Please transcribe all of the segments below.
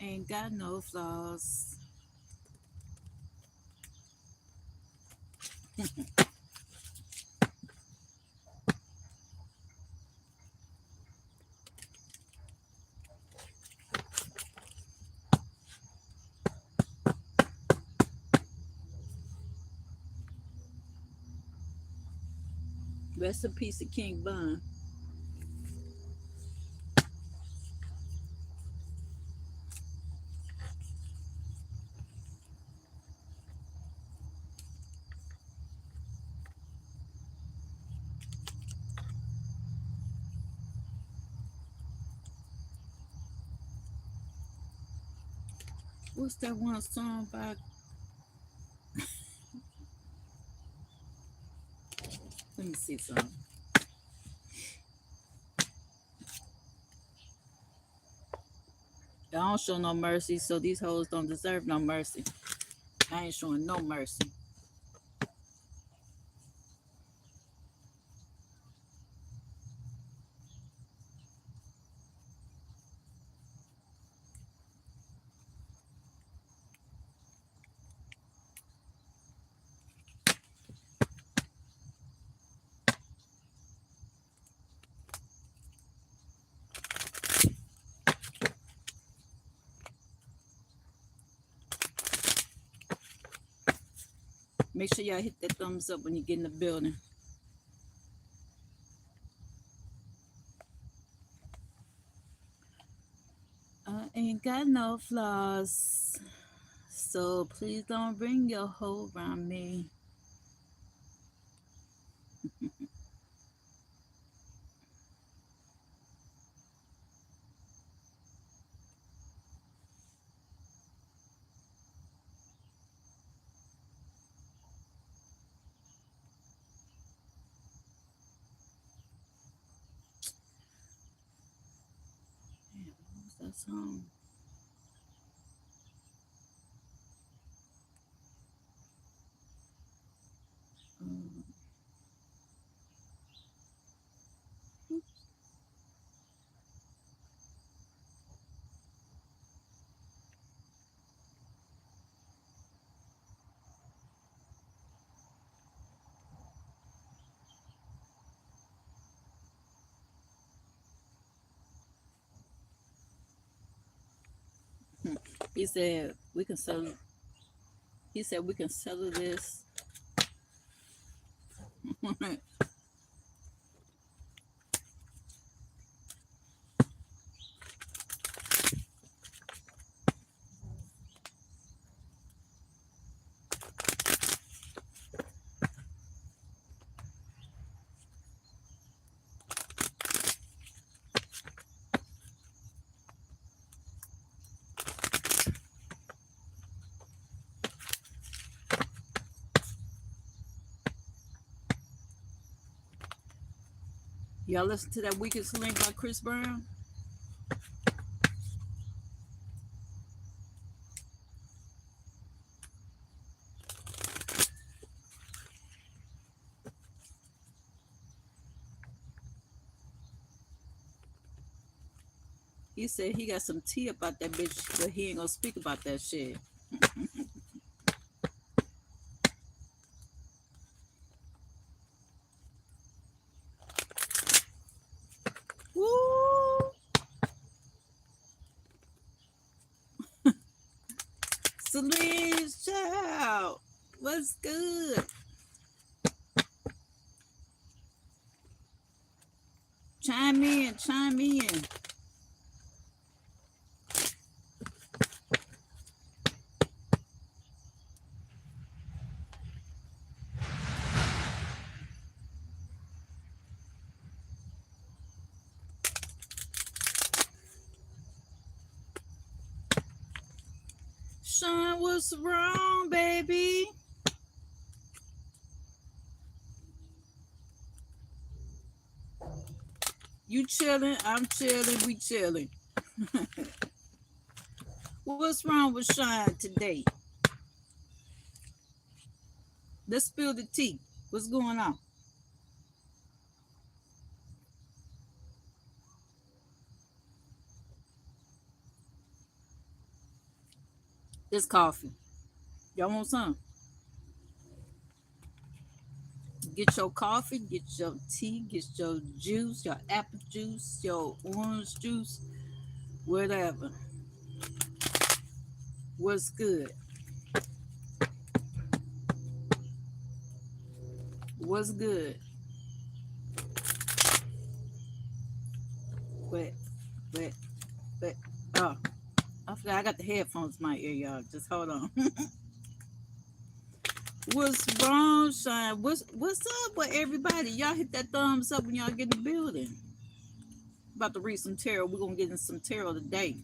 ain't got no flaws. Rest in peace to King Bun. What's that one song by? Let me see something. I don't show no mercy, so these hoes don't deserve no mercy. I ain't showing no mercy. Make sure y'all hit that thumbs up when you get in the building. I ain't got no flaws, so please don't bring your hoe around me. Damn, what was that song? Um, he said we can settle. He said we can settle this. Y'all listen to that Weakest Link by Chris Brown? He said he got some tea about that bitch, but he ain't gonna speak about that shit. Woo! Celine's child. What's good? Chime in, chime in. Sean, what's wrong, baby? You chilling, I'm chilling, we chilling. What's wrong with Sean today? Let's spill the tea. What's going on? This coffee. Y'all want some? Get your coffee, get your tea, get your juice, your apple juice, your orange juice, whatever. What's good? What's good? But, but, but, oh, I forgot I got the headphones in my ear, y'all. Just hold on. What's wrong, Shine? What's up with everybody? Y'all hit that thumbs up when y'all get in the building. About to read some tarot. We're gonna get in some tarot today.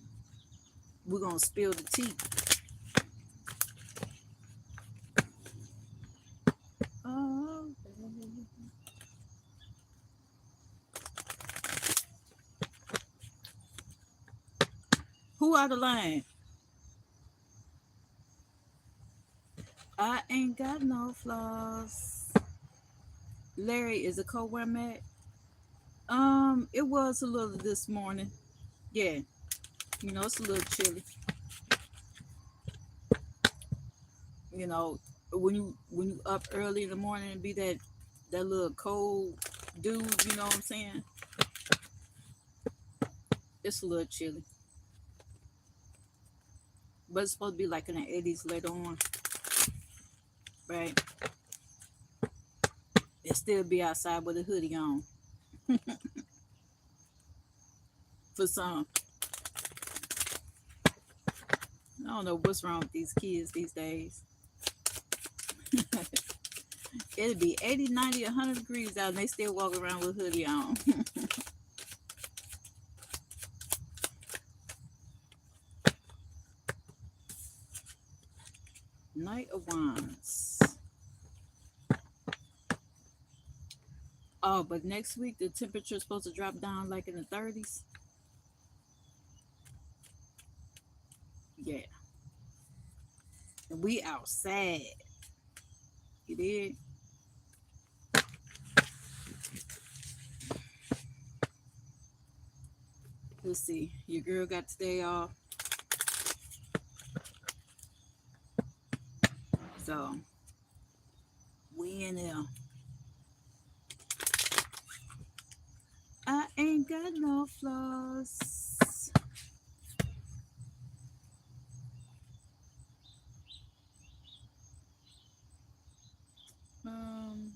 We're gonna spill the tea. Oh, who out of line? I ain't got no flaws. Larry, is it cold where I'm at? It was a little this morning. Yeah, it's a little chilly. You know, when you up early in the morning and be that little cold dude, you know what I'm saying? It's a little chilly. But it's supposed to be like in the 80s later on, right? It still be outside with a hoodie on for some. I don't know what's wrong with these kids these days. It'd be 80, 90, 100 degrees out and they still walk around with a hoodie on. Knight of Wands. Oh, but next week the temperature is supposed to drop down like in the 30s. Yeah. And we outside. You did? Let's see. Your girl got today off. So we in there. I ain't got no flaws. Um,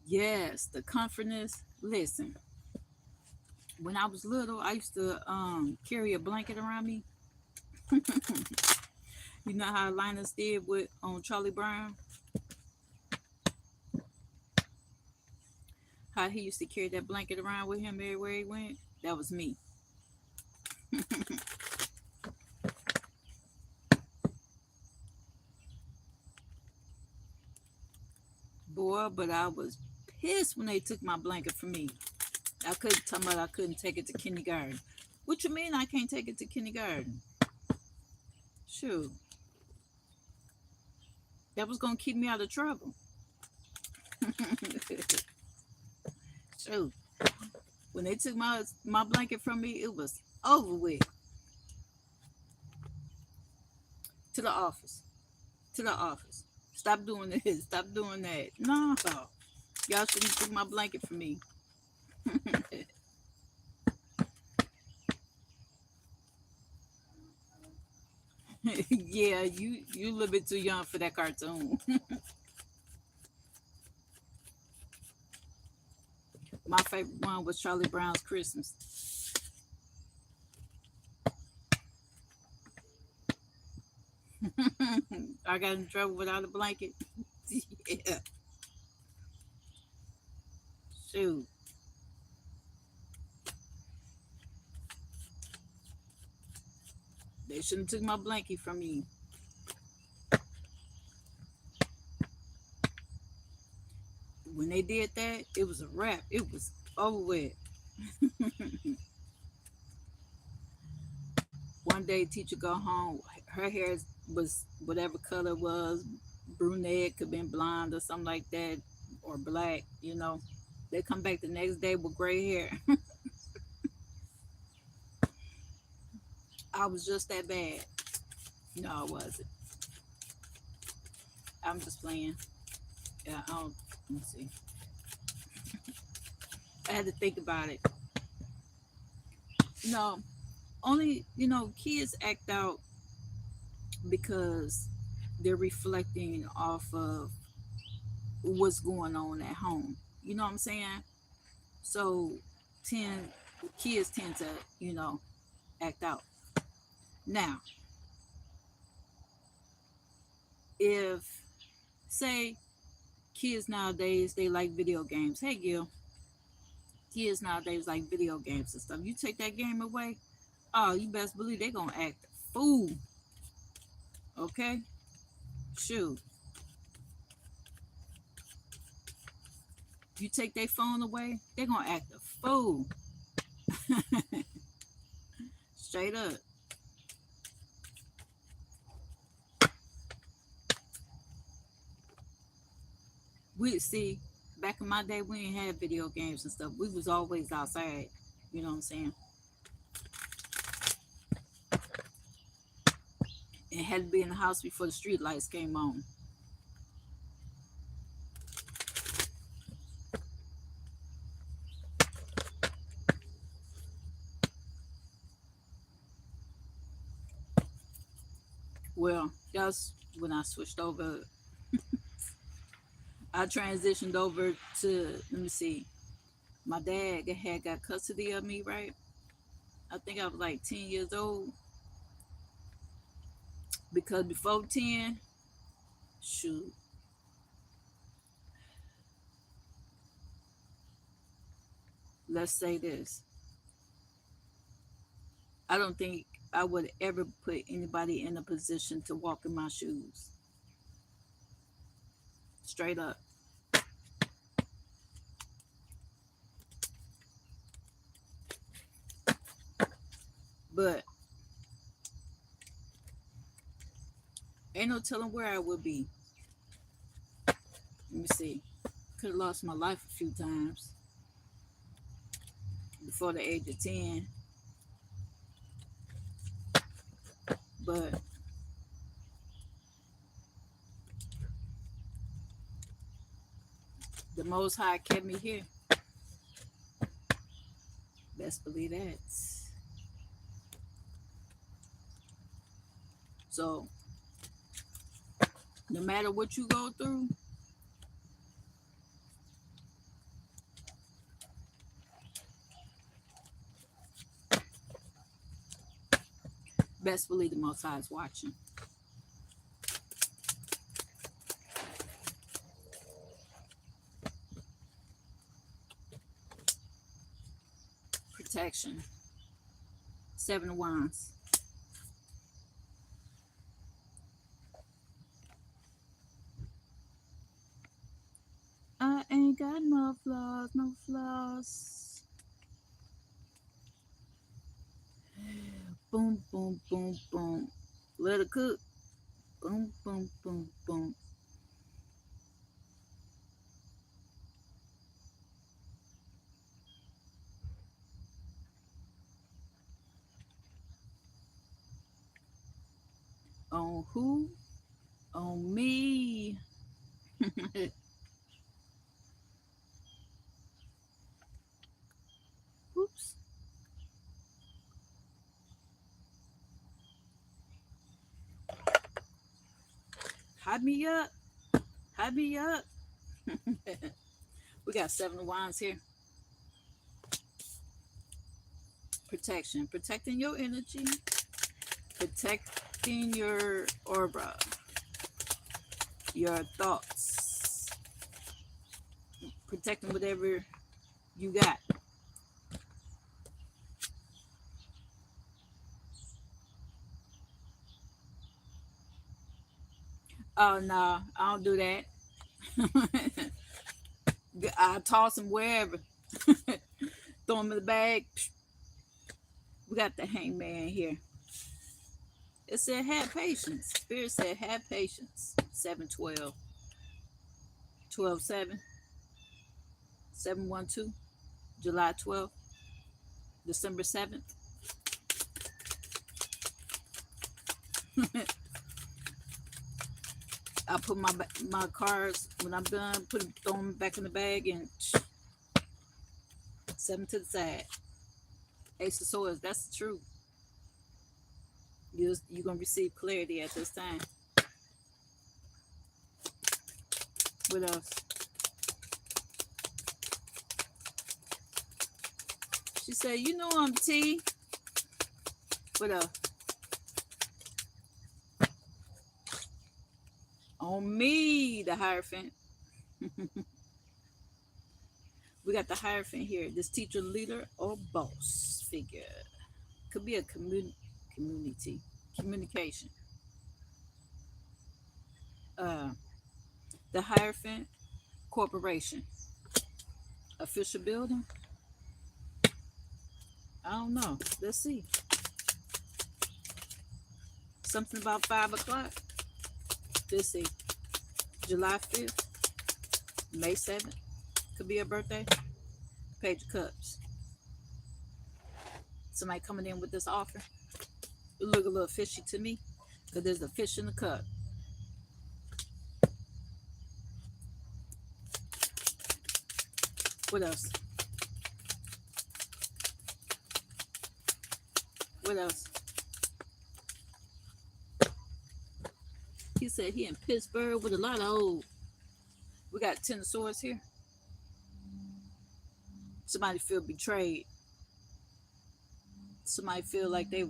yes, the comfortness. Listen, when I was little, I used to carry a blanket around me. You know how Linus did with on Charlie Brown? How he used to carry that blanket around with him everywhere he went? That was me. Boy, but I was pissed when they took my blanket from me. I couldn't tell me I couldn't take it to kindergarten. What you mean I can't take it to kindergarten? Shoot. That was gonna keep me out of trouble. Shoot. When they took my blanket from me, it was over with. To the office. To the office. Stop doing this. Stop doing that. No. Y'all shouldn't take my blanket from me. Yeah, you a little bit too young for that cartoon. My favorite one was Charlie Brown's Christmas. I got in trouble without a blanket. Yeah, shoot. They shouldn't took my blanket from me. When they did that, it was a wrap. It was over with. One day, teacher go home. Her hair was whatever color it was, brunette, could have been blonde or something like that, or black. They come back the next day with gray hair. I was just that bad. No, I wasn't. I'm just playing. Yeah, I don't. Let me see. I had to think about it. No, only kids act out because they're reflecting off of what's going on at home. You know what I'm saying? So, tend kids tend to act out. Now, if say kids nowadays they like video games. Hey, Gil, kids nowadays like video games and stuff. You take that game away, oh, you best believe they're gonna act a fool. Okay, shoot. You take their phone away, they're gonna act a fool. Straight up. We see back in my day we didn't have video games and stuff. We was always outside. You know what I'm saying? And had to be in the house before the street lights came on. Well, that's when I switched over. I transitioned over to, let me see, my dad had got custody of me, right? I think I was like 10 years old. Because before 10, shoot, let's say this. I don't think I would ever put anybody in a position to walk in my shoes. Straight up. But ain't no telling where I would be. Let me see. Could have lost my life a few times before the age of 10. But the Most High kept me here. Best believe that. So, no matter what you go through, best believe the Most High is watching. Protection. 7 of Wands. I ain't got no flaws, no flaws. Boom, boom, boom, boom. Let it cook. Boom, boom, boom, boom. On who? On me. Oops. Hide me up. Hide me up. We got 7 of Wands here. Protection. Protecting your energy. Protecting your aura. Your thoughts. Protecting whatever you got. Oh no, I don't do that. I toss them wherever. Throw them in the bag. We got the hangman here. It said, have patience. Spirit said, have patience. 712, 12/7, 7/12, July 12th, December 7th. I put my cards when I'm done, throw them back in the bag and set them to the side. Ace of Swords, that's the truth. You're going to receive clarity at this time. What else? She said, you know I'm T. What else? On me, the Hierophant. We got the Hierophant here. This teacher, leader, or boss figure. Could be a community. Communication. Uh, the Hierophant Corporation. Official building. I don't know. Let's see. Something about 5 o'clock. Let's see. July 5th. May 7th. Could be a birthday. Page of Cups. Somebody coming in with this offer. It look a little fishy to me because there's a fish in the cup. What else? What else? He said he in Pittsburgh with a lot of old. We got 10 of Swords here. Somebody feel betrayed. Somebody feel like they've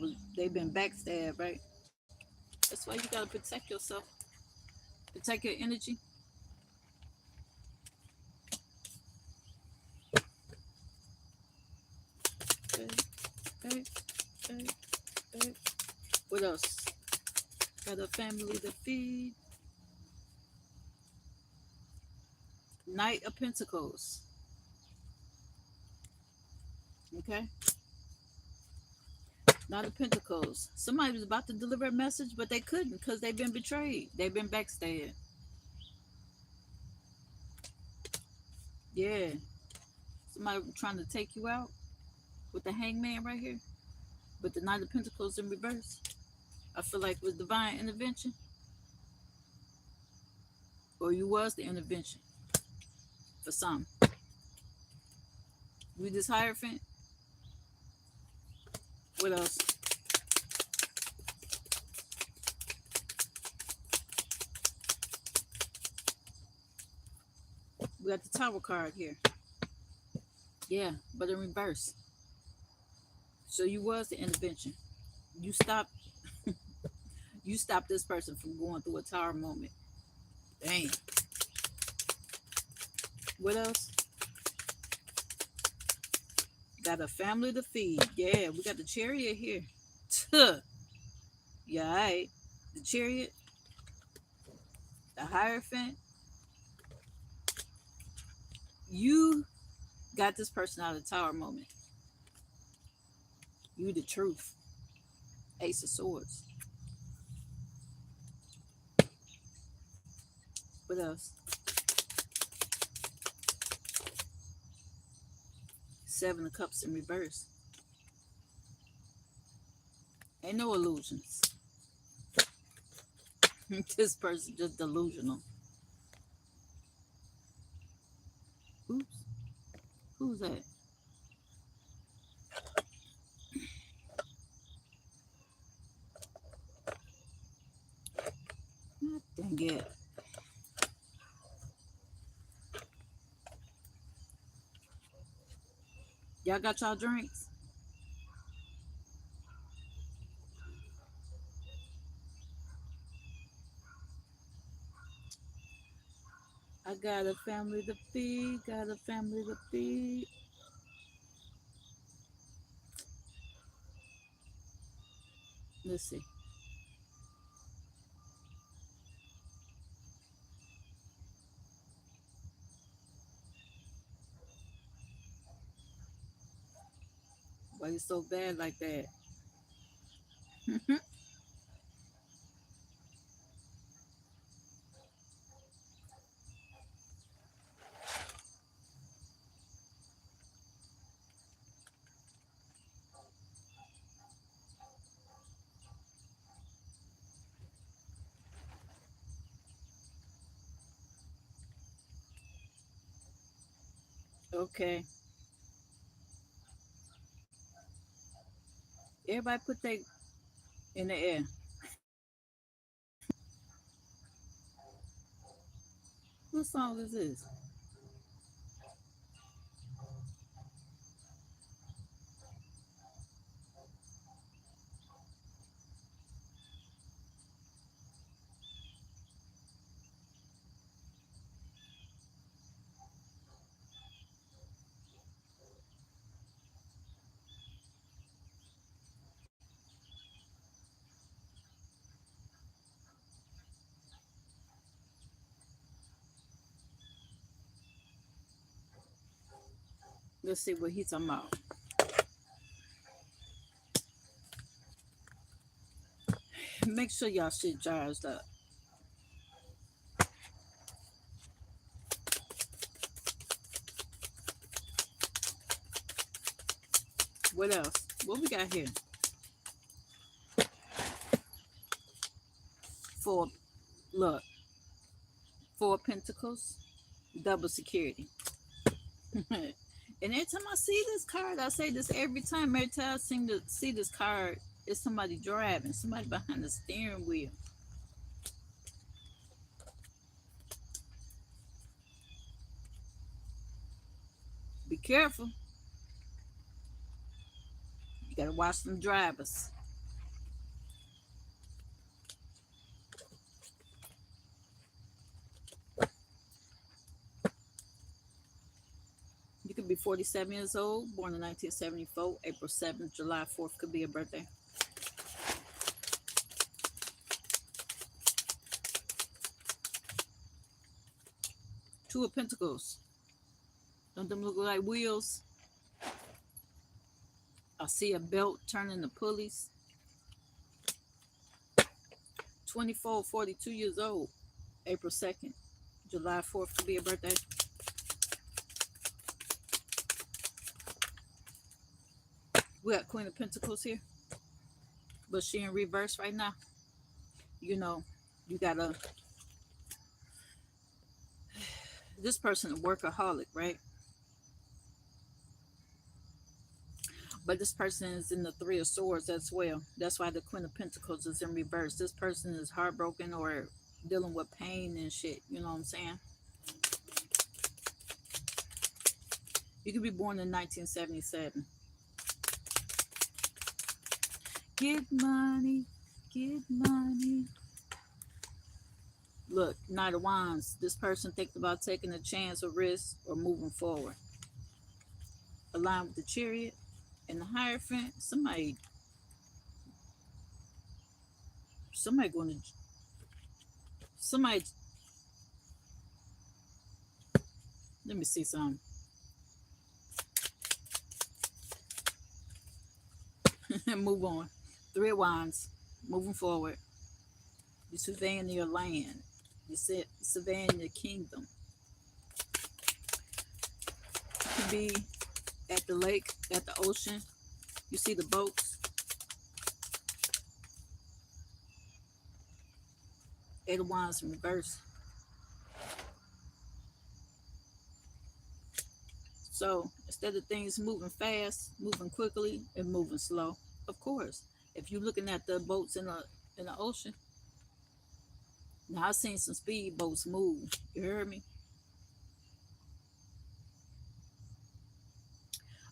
been backstabbed, right? That's why you gotta protect yourself. Protect your energy. Okay, okay, okay, okay. What else? Got a family to feed. Knight of Pentacles. Okay. Knight of Pentacles. Somebody was about to deliver a message, but they couldn't because they've been betrayed. They've been backstabbed. Yeah. Somebody trying to take you out with the hangman right here. With the Knight of Pentacles in reverse. I feel like with divine intervention. Or you was the intervention. For some. We this Hierophant. What else? We got the Tower card here. Yeah, but in reverse. So you was the intervention. You stopped you stopped this person from going through a tower moment. Dang. What else? Got a family to feed. Yeah, we got the Chariot here. Tuh. Yeah, all right. The Chariot, the Hierophant. You got this person out of the tower moment. You the truth. Ace of Swords. What else? 7 of Cups in reverse. Ain't no illusions. This person just delusional. Oops. Who's that? Dang it. Y'all got y'all drinks? I got a family to feed, got a family to feed. Let's see. Why you so bad like that? Okay. Everybody put their in the air. What song is this? Let's see what he's talking about. Make sure y'all shit charged up. What else? What we got here? Four. Look. Four Pentacles. Double security. And every time I see this card, I say this every time. Every time I seem to see this card, it's somebody driving, somebody behind the steering wheel. Be careful. You gotta watch them drivers. You could be 47 years old, born in 1974, April 7th, July 4th could be a birthday. Two of Pentacles. Don't them look like wheels? I see a belt turning the pulleys. 24, 42 years old, April 2nd, July 4th could be a birthday. We got Queen of Pentacles here, but she in reverse right now. You know, you gotta, this person a workaholic, right? But this person is in the Three of Swords as well. That's why the Queen of Pentacles is in reverse. This person is heartbroken or dealing with pain and shit. You know what I'm saying? You could be born in 1977. Get money, get money. Look, Knight of Wands. This person thinks about taking a chance or risk or moving forward. Aligned with the Chariot and the Hierophant. Somebody going to, somebody, let me see something. Move on. Three of Wands. Moving forward. You're surveying your land. You're surveying your kingdom. You could be at the lake, at the ocean. You see the boats. Eight of Wands in reverse. So instead of things moving fast, moving quickly, and moving slow, of course. If you're looking at the boats in the ocean, now I've seen some speed boats move. You heard me?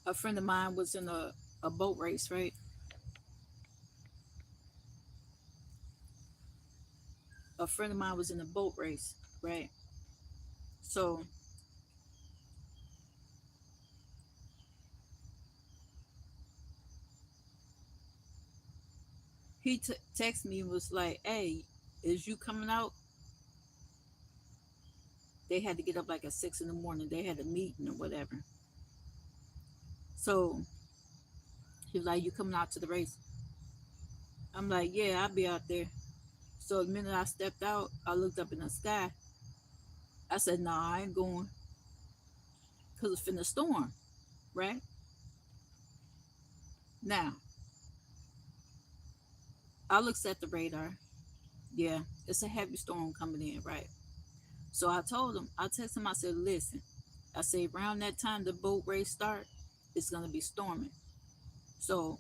A friend of mine was in a boat race, right? A friend of mine was in a boat race, right? So he texted me and was like, "Hey, is you coming out?" They had to get up like at 6 in the morning. They had a meeting or whatever. So He was like, "You coming out to the race?" I'm like, "Yeah, I'll be out there." So the minute I stepped out, I looked up in the sky. I said, "Nah, I ain't going because it's finna storm, right?" Now, I looked at the radar. Yeah, it's a heavy storm coming in, right? So I told him, I texted him, I said, "Listen, I said, around that time the boat race start, it's going to be storming. So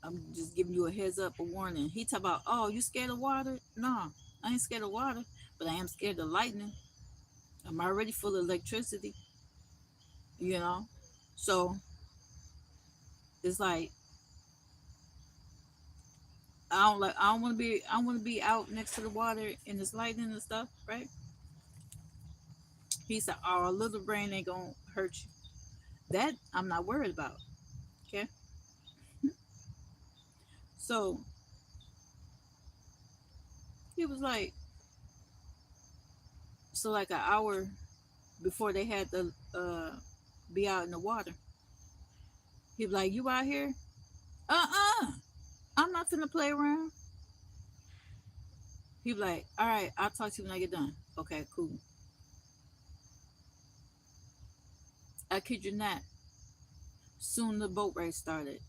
I'm just giving you a heads up, a warning." He talk about, "Oh, you scared of water?" No, I ain't scared of water, but I am scared of lightning. I'm already full of electricity, you know? So it's like, I don't want to be, I want to be out next to the water and it's lightning and stuff, right? He said, "Oh, a little rain ain't going to hurt you." That I'm not worried about, okay? So he was like, so like an hour before they had to be out in the water, he was like, "You out here?" Uh-uh. I'm not finna play around. He was like, "All right, I'll talk to you when I get done." Okay, cool. I kid you not. Soon the boat race started.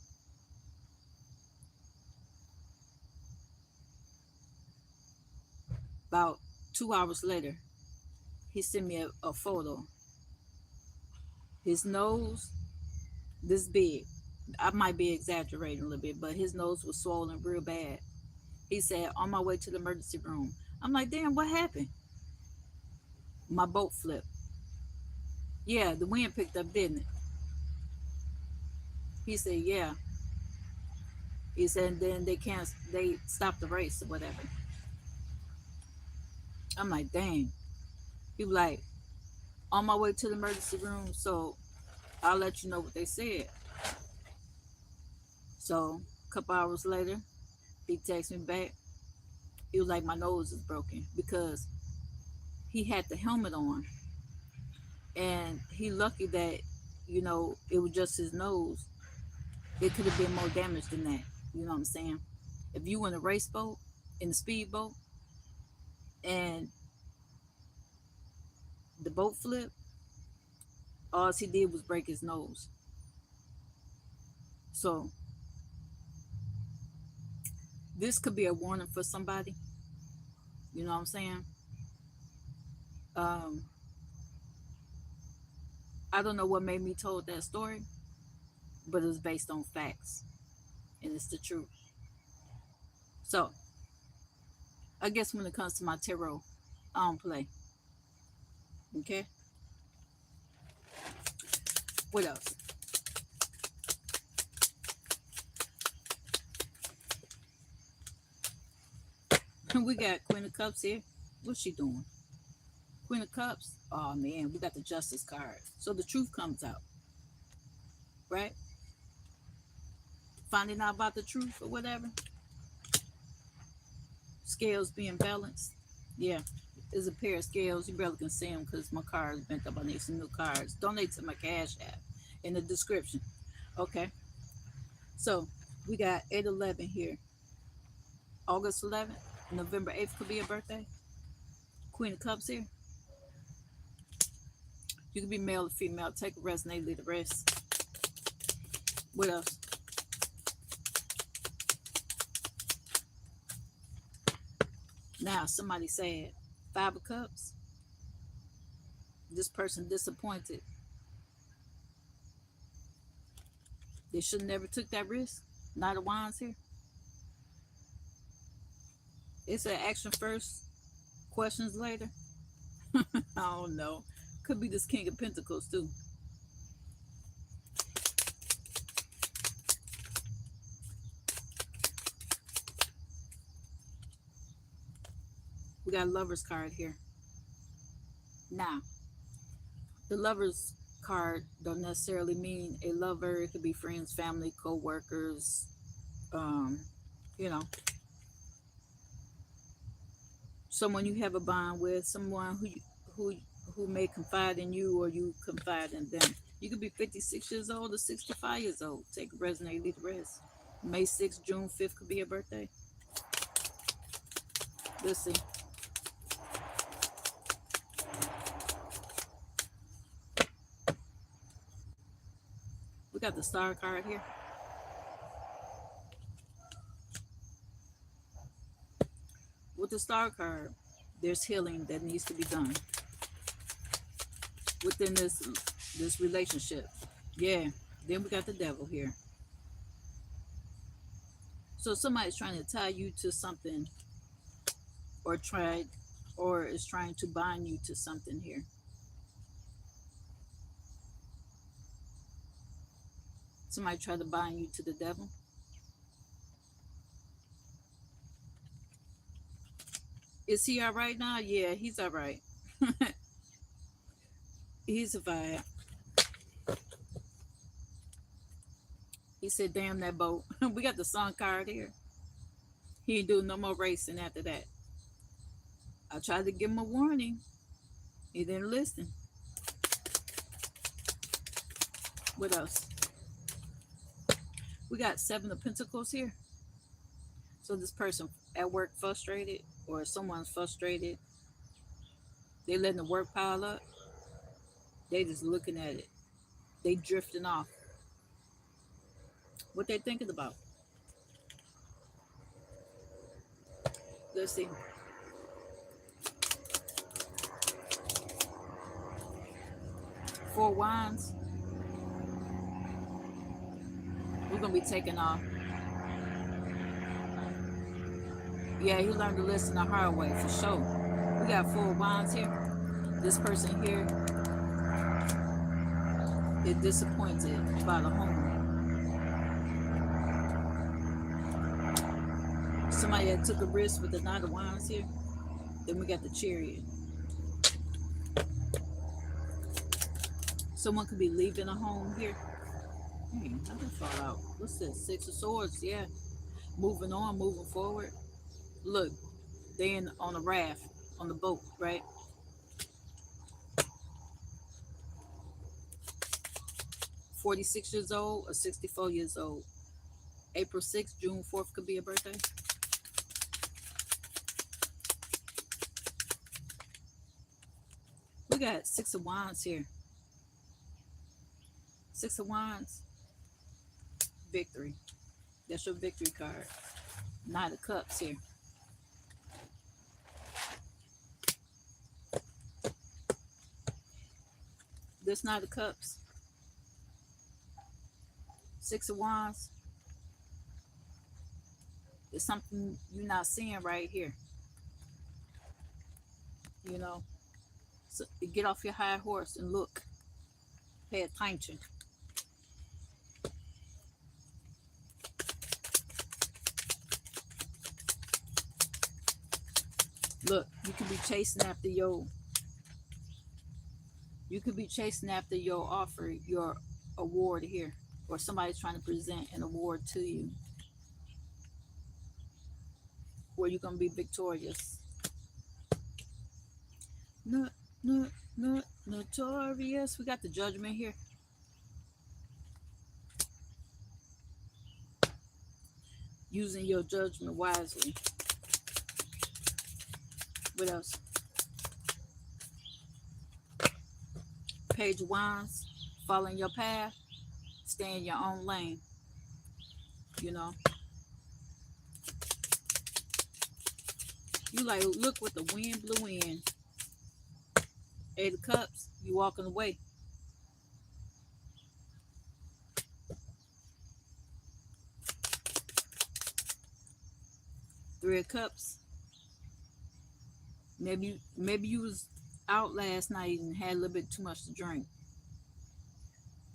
About 2 hours later, he sent me a photo. His nose, this big. I might be exaggerating a little bit, but his nose was swollen real bad. He said, "On my way to the emergency room." I'm like, "Damn, what happened?" "My boat flipped." "Yeah, the wind picked up, didn't it?" He said, "Yeah." He said, and then they stopped the race or whatever. I'm like, "Dang." He was like, "On my way to the emergency room, so I'll let you know what they said." So a couple hours later, he texted me back. He was like, "My nose is broken," because he had the helmet on, and he lucky that it was just his nose. It could have been more damage than that. You know what I'm saying? If you in a race boat, in a speed boat, and the boat flipped, all he did was break his nose. So this could be a warning for somebody. You know what I'm saying? Um, I don't know what made me told that story, but it's based on facts, and it's the truth. So I guess when it comes to my tarot, I don't play. Okay. What else? We got Queen of Cups here. What's she doing? Queen of Cups. Oh man, we got the Justice card. So the truth comes out, right? Finding out about the truth or whatever. Scales being balanced. Yeah, there's a pair of scales. You barely can see them because my card is bent up. I need some new cards. Donate to my Cash App in the description. Okay. So we got 8/11 here. August 11th, November 8th could be a birthday. Queen of Cups here. You can be male or female. Take a resonate, leave the rest. What else? Now, somebody said, Five of Cups. This person disappointed. They should have never took that risk. Knight of Wands here. It's an action first, questions later. I don't know. Could be this King of Pentacles too. We got Lover's card here. Now, the Lover's card don't necessarily mean a lover. It could be friends, family, co-workers, um, you know, someone you have a bond with, someone who who may confide in you or you confide in them. You could be 56 years old or 65 years old. Take a resonate, leave the rest. May 6th, June 5th could be your birthday. Let's see. We got the star card here. With the star card, there's healing that needs to be done within this relationship. Yeah. Then we got the devil here. So somebody's trying to tie you to something, or tried, or is trying to bind you to something here. Somebody tried to bind you to the devil. Is he all right now? Yeah, he's all right. He survived. He said, damn that boat. We got the sun card here. He ain't doing no more racing after that. I tried to give him a warning. He didn't listen. What else? We got 7 of Pentacles here. So this person at work frustrated, or someone's frustrated. They letting the work pile up. They just looking at it. They drifting off. What they thinking about? Let's see. Four Wands. We're gonna be taking off. Yeah, he learned to listen the hard way for sure. We got 4 Wands here. This person here is disappointed by the home. Somebody that took a risk with the Knight of Wands here. Then we got the Chariot. Someone could be leaving a home here. Hey, I didn't fall out. What's this? 6 of Swords. Yeah. Moving on, moving forward. Look, they on a raft, on the boat, right? 46 years old or 64 years old. April 6th, June 4th could be a birthday. We got 6 of Wands here. 6 of Wands, victory. That's your victory card. Knight of Cups here. This Knight of Cups. 6 of Wands. It's something you're not seeing right here. You know, so get off your high horse and look. Pay attention. Look, you could be chasing after your offer, your award here, or somebody's trying to present an award to you where you're gonna be victorious. No, no, no, notorious. We got the Judgment here. Using your judgment wisely. What else? Page of Wands. Following your path. Stay in your own lane. You know. You like, look what the wind blew in. 8 of Cups. You walking away. 3 of Cups. Maybe you was out last night and had a little bit too much to drink.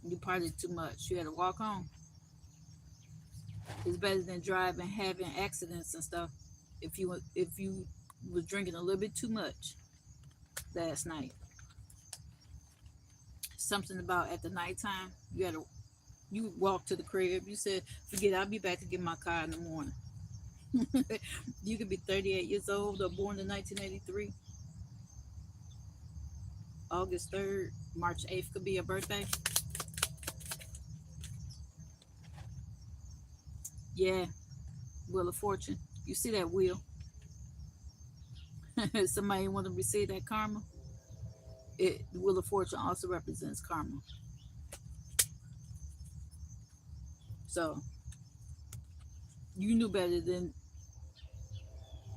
You partied too much. You had to walk home. It's better than driving, having accidents and stuff. If you was drinking a little bit too much last night. Something about at the nighttime, you walk to the crib. You said, forget it, I'll be back to get my car in the morning. You could be 38 years old or born in 1983. August 3rd, March 8th could be your birthday. Yeah, Wheel of Fortune. You see that wheel? Somebody want to receive that karma. The Wheel of Fortune also represents karma. So you knew better than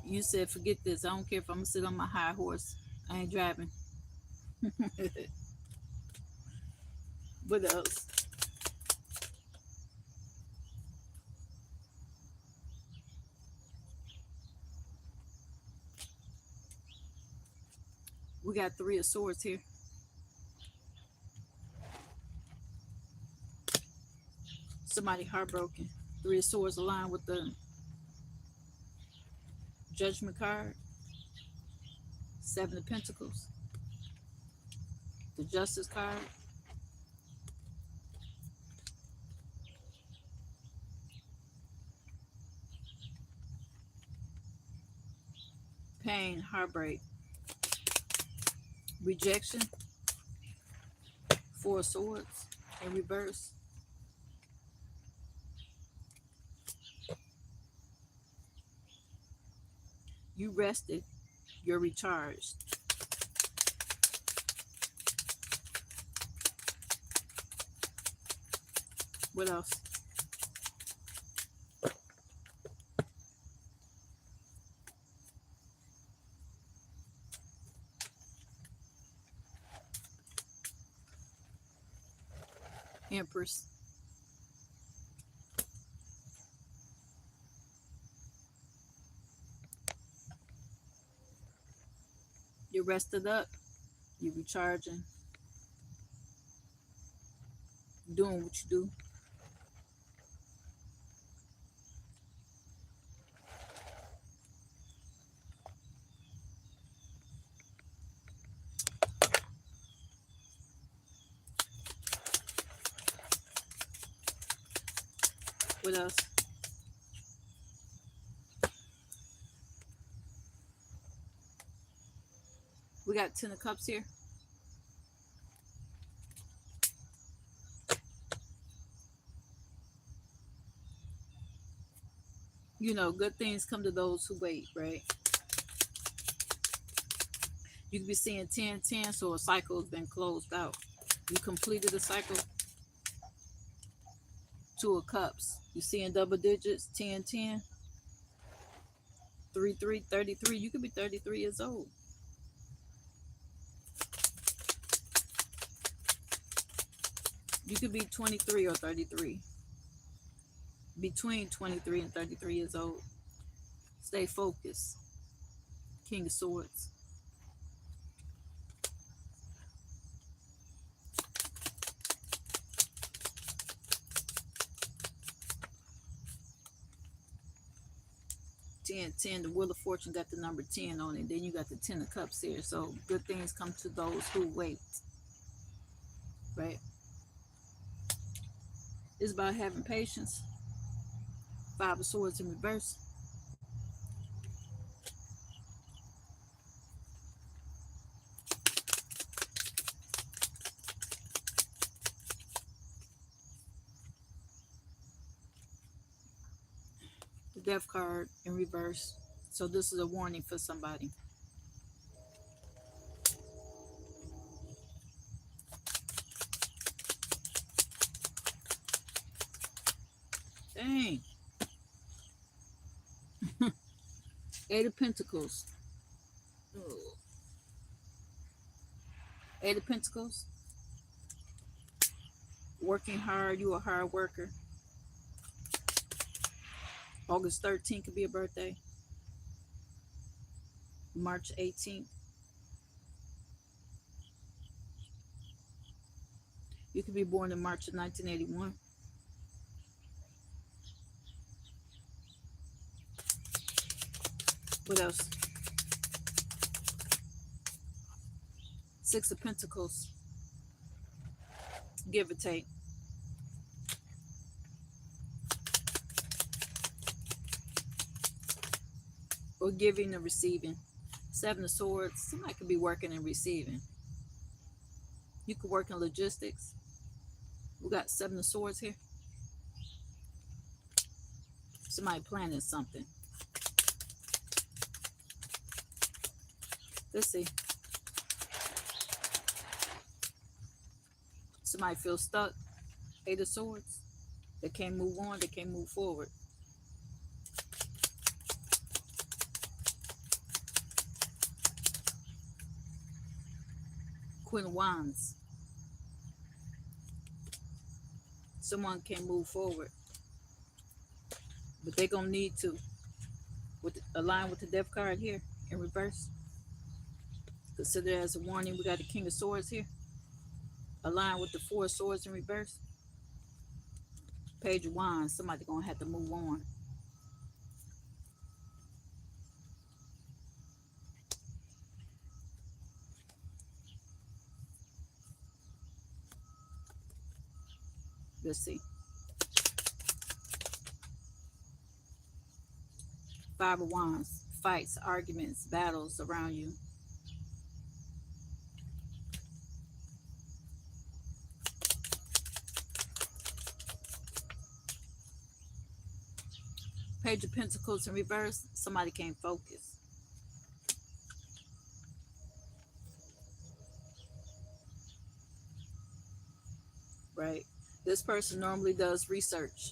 you said. Forget this. I don't care if I'm gonna sit on my high horse. I ain't driving. What else? We got Three of Swords here. Somebody heartbroken. Three of Swords aligned with the Judgment card. Seven of Pentacles. The Justice card. Pain, heartbreak, rejection. Four of Swords in reverse. You rested. You're recharged. What else? Empress. You're rested up. You're recharging. Doing what you do. What else? We got Ten of Cups here. You know, good things come to those who wait, right? You could be seeing 10-10, so a cycle has been closed out. You completed a cycle. Two of Cups. You seeing double digits, 10-10, 3-3, 33. You could be 33 years old. You could be 23 or 33. Between 23 and 33 years old. Stay focused. King of Swords. Ten, the Wheel of Fortune got the number 10 on it. Then you got the Ten of Cups here. So good things come to those who wait. Right? It's about having patience. Five of Swords in reverse. The Death card in reverse. So this is a warning for somebody. Dang. Eight of Pentacles. Ooh. Eight of Pentacles. Working hard. You a hard worker. August 13th could be a birthday. March 18th. You could be born in March of 1981. What else? Six of Pentacles. Give or take. Or giving and receiving. Seven of Swords. Somebody could be working and receiving. You could work in logistics. We got Seven of Swords here. Somebody planning something. Let's see. Somebody feels stuck. Eight of Swords. They can't move on. They can't move forward. Queen of Wands. Someone can move forward, but they're going to need to align with the Death card here in reverse. Consider it as a warning. We got the King of Swords here. Align with the Four of Swords in reverse. Page of Wands. Somebody going to have to move on. Let's see. Five of Wands. Fights, arguments, battles around you. Page of Pentacles in reverse. Somebody can't focus. Right? This person normally does research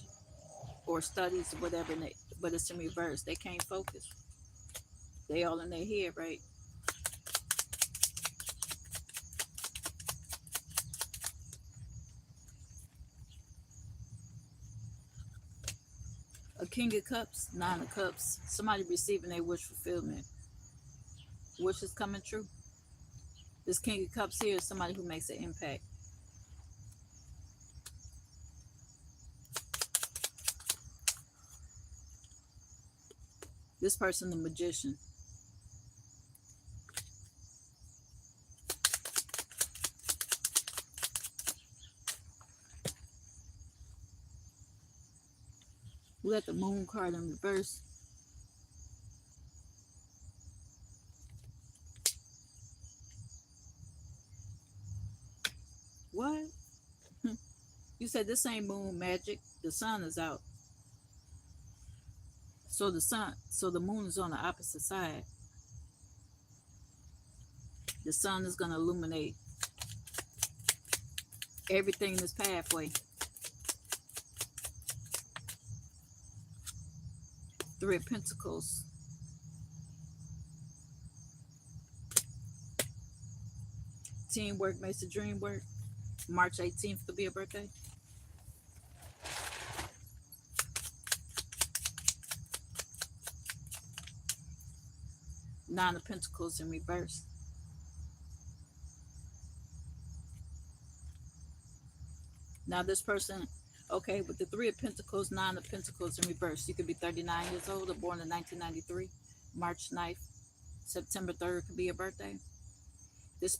or studies or whatever, but it's in reverse. They can't focus. They all in their head, right? A King of Cups, Nine of Cups. Somebody receiving their wish fulfillment. Wish is coming true. This King of Cups here is somebody who makes an impact. This person, the Magician. We got the Moon card in reverse. What? You said this ain't moon magic. The sun is out. So the moon is on the opposite side. The sun is going to illuminate everything in this pathway. Three of Pentacles. Teamwork makes the dream work. March 18th could be a birthday. Nine of Pentacles in reverse. Now this person, okay, with the Three of Pentacles, Nine of Pentacles in reverse, you could be 39 years old or born in 1993. March 9th, September 3rd could be your birthday. This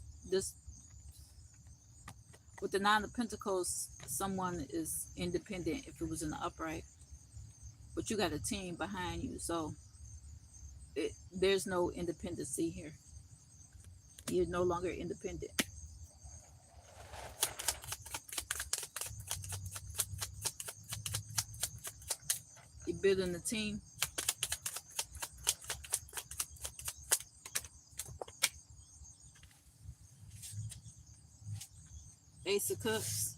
with the Nine of Pentacles, someone is independent if it was in the upright. But you got a team behind you, so there's no independency here. You're no longer independent. You're building a team. Ace of Cups.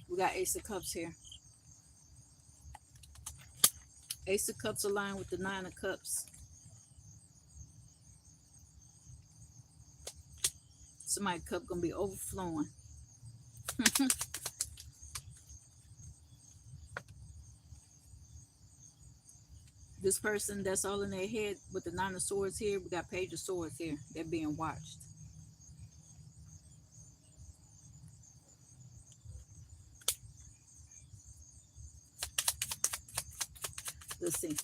We got Ace of Cups here. Ace of Cups aligned with the Nine of Cups. Somebody's cup gonna be overflowing. This person that's all in their head with the Nine of Swords here, we got Page of Swords here. They're being watched. Let's see.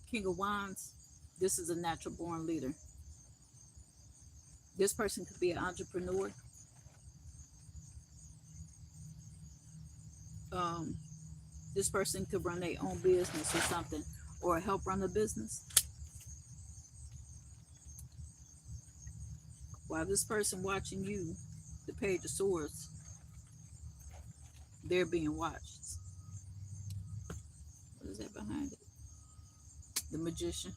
King of Wands. This is a natural born leader. This person could be an entrepreneur. This person could run their own business or something, or help run a business. While this person watching you, the Page of Swords, they're being watched. What is that behind it? The Magician.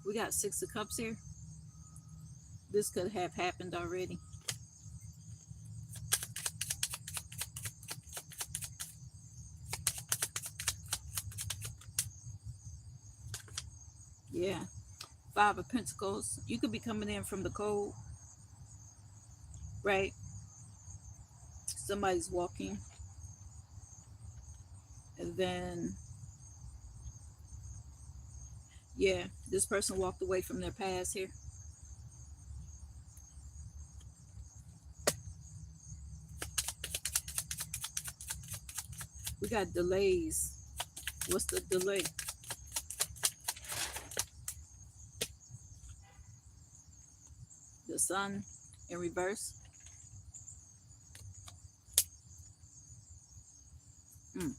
We got Six of Cups here. This could have happened already. Yeah. Five of Pentacles. You could be coming in from the cold, right? Somebody's walking, and then, yeah, this person walked away from their past here. We got delays. What's the delay? The Sun in reverse. Mm.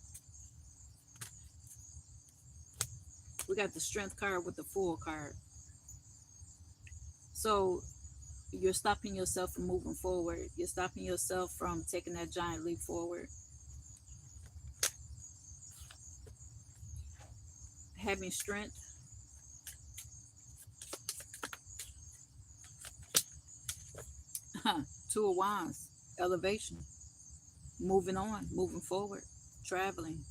We got the Strength card with the Fool card. So you're stopping yourself from moving forward. You're stopping yourself from taking that giant leap forward. Having strength. Two of Wands. Elevation. Moving on. Moving forward. Traveling.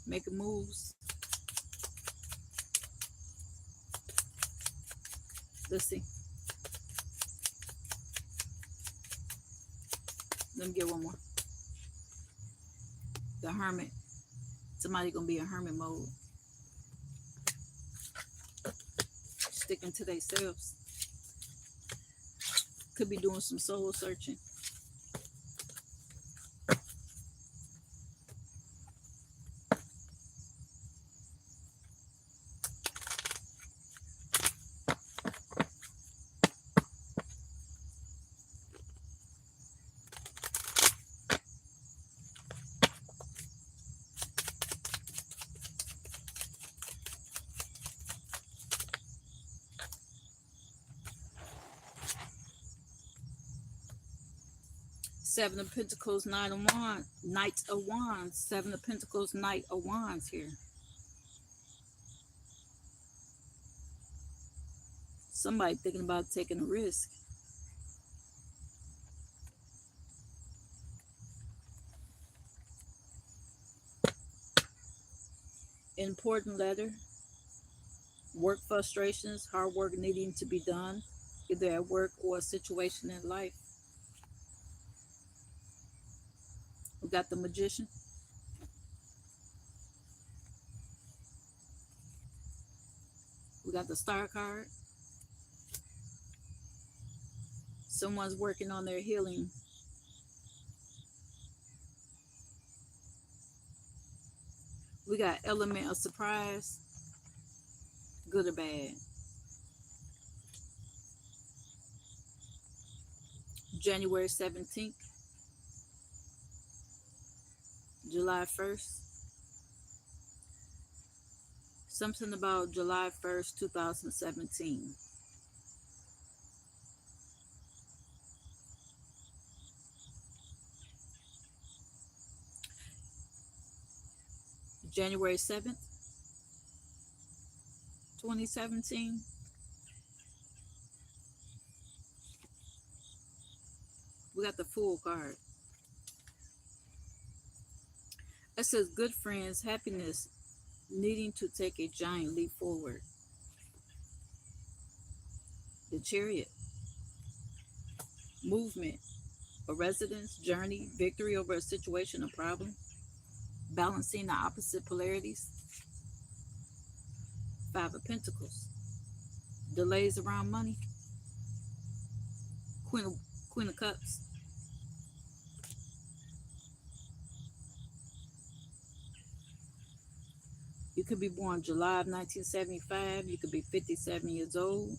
Making moves. Let's see. Let me get one more. The Hermit. Somebody gonna be in hermit mode. Sticking to themselves. Could be doing some soul searching. Seven of Pentacles, Knight of Wands, Knight of Wands, Seven of Pentacles, Knight of Wands here. Somebody thinking about taking a risk. Important letter. Work frustrations, hard work needing to be done, either at work or a situation in life. We got the Magician. We got the Star card. Someone's working on their healing. We got element of surprise, good or bad. January 17th, July 1st. Something about July 1st, 2017. January 7th, 2017. We got the Fool card. It says good friends, happiness, needing to take a giant leap forward. The Chariot. Movement, a residence, journey, victory over a situation or problem. Balancing the opposite polarities. Five of Pentacles. Delays around money. Queen of Cups. You could be born July of 1975. You could be 57 years old.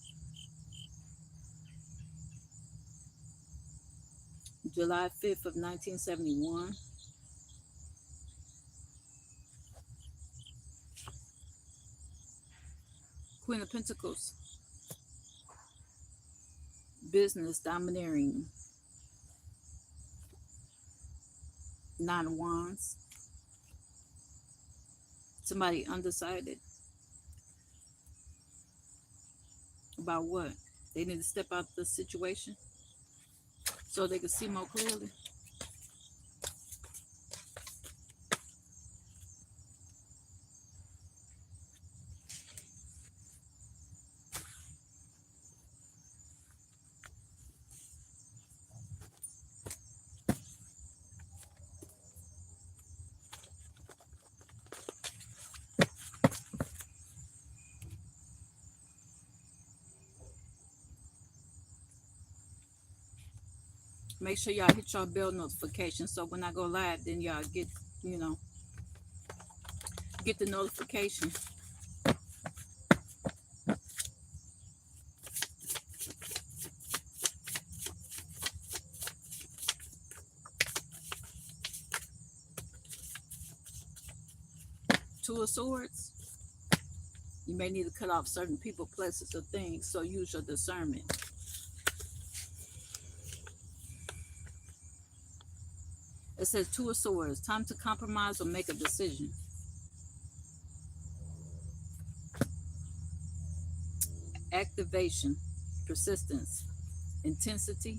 July 5th of 1971. Queen of Pentacles. Business domineering. Nine of Wands. Somebody undecided about what? They need to step out the situation so they can see more clearly. Make sure y'all hit your bell notification so when I go live, then y'all get, you know, get the notification. Two of Swords. You may need to cut off certain people, places, or things, so use your discernment. It says Two of Swords. Time to compromise or make a decision. Activation, persistence, intensity.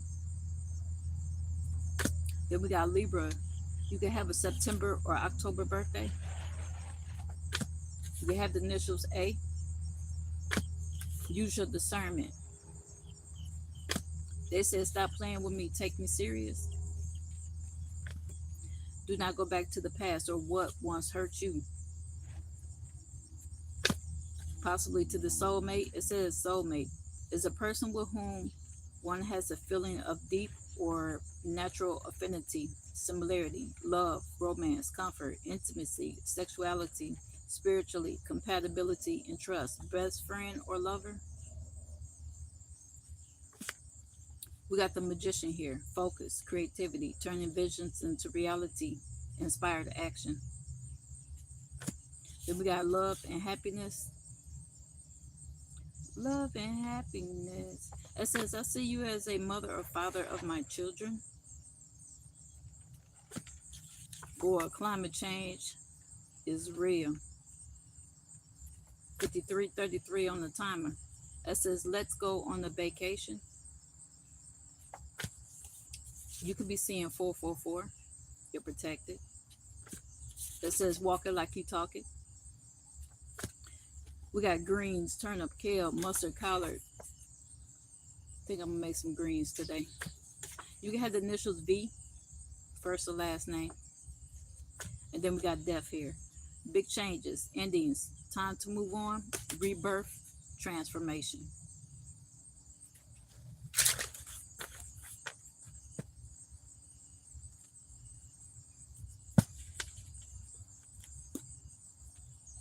Then we got Libra. You can have a September or October birthday. You can have the initials A. Use your discernment. They said stop playing with me, take me serious. Do not go back to the past or what once hurt you. Possibly to the soulmate. It says soulmate is a person with whom one has a feeling of deep or natural affinity, similarity, love, romance, comfort, intimacy, sexuality, spiritually, compatibility, and trust. Best friend or lover. We got the Magician here. Focus, creativity, turning visions into reality, inspired action. Then we got love and happiness. Love and happiness. It says, I see you as a mother or father of my children. Or climate change is real. 53:33 on the timer. It says, let's go on a vacation. You could be seeing 444. You're protected. It says, walk it like you talk it. We got greens, turnip, kale, mustard, collard. I think I'm going to make some greens today. You can have the initials V, first or last name. And then we got death here. Big changes, endings, time to move on, rebirth, transformation.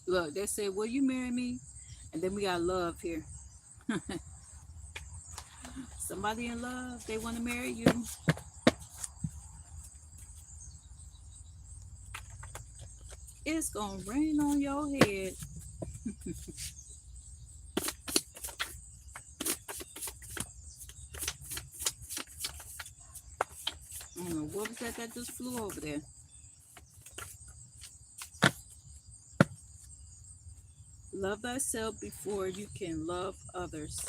Look, they said, will you marry me? And then we got love here. Somebody in love, they want to marry you. It's going to rain on your head. I don't know, what was that just flew over there? Love thyself before you can love others.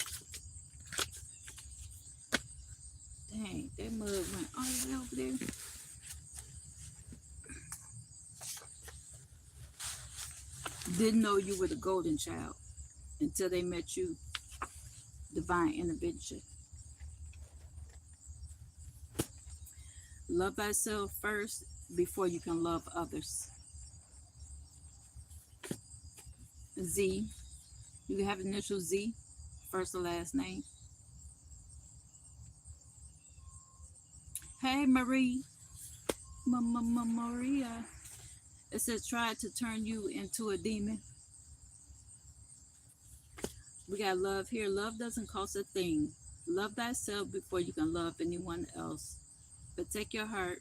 Dang, that mud went all the way over there. Didn't know you were the golden child until they met you. Divine intervention. Love thyself first before you can love others. Z. You can have initial Z, first or last name. Hey, Marie. Maria. It says try to turn you into a demon. We got love here. Love doesn't cost a thing. Love thyself before you can love anyone else. Protect your heart.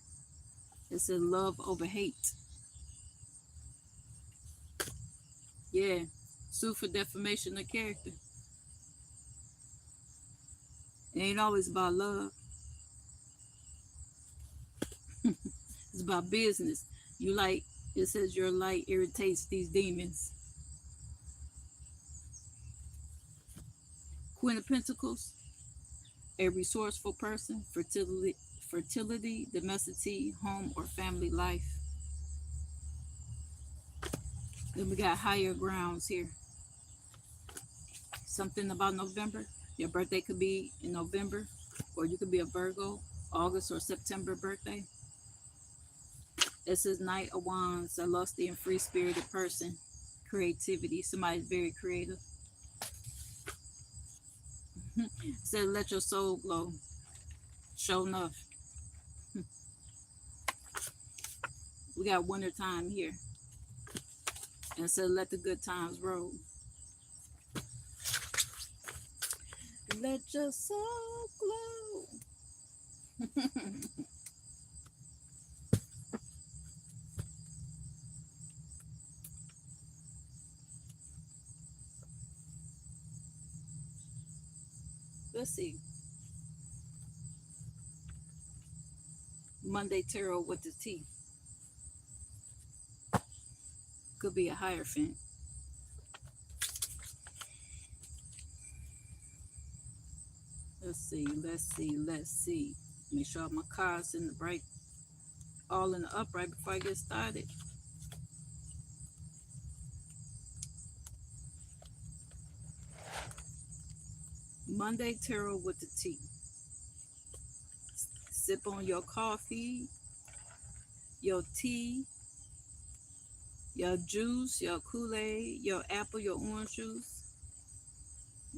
It says love over hate. Yeah. Sue for defamation of character. It ain't always about love. It's about business. You like, it says your light irritates these demons. Queen of Pentacles, a resourceful person, fertility, domesticity, home or family life. Then we got higher grounds here. Something about November. Your birthday could be in November, or you could be a Virgo, August or September birthday. It says Knight of Wands, a lusty and free-spirited person. Creativity. Somebody's very creative. It says let your soul glow. Show enough. We got winter time here. And it says let the good times roll. Let your soul glow. Let's see. Monday tarot with the T. Could be a Hierophant. Let's see. Make sure my cards in the right, all in the upright before I get started. Monday tarot with the T. Sip on your coffee, your tea, your juice, your Kool-Aid, your apple, your orange juice,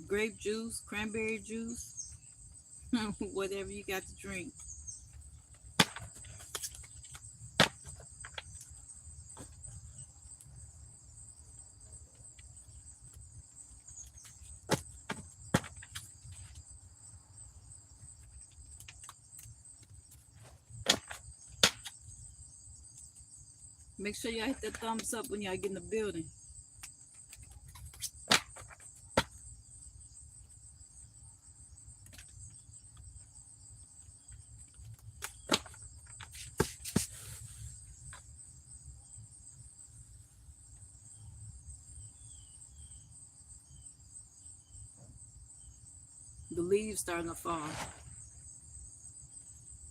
grape juice, cranberry juice, whatever you got to drink. Make sure y'all hit the thumbs up when y'all get in the building. The leaves starting to fall.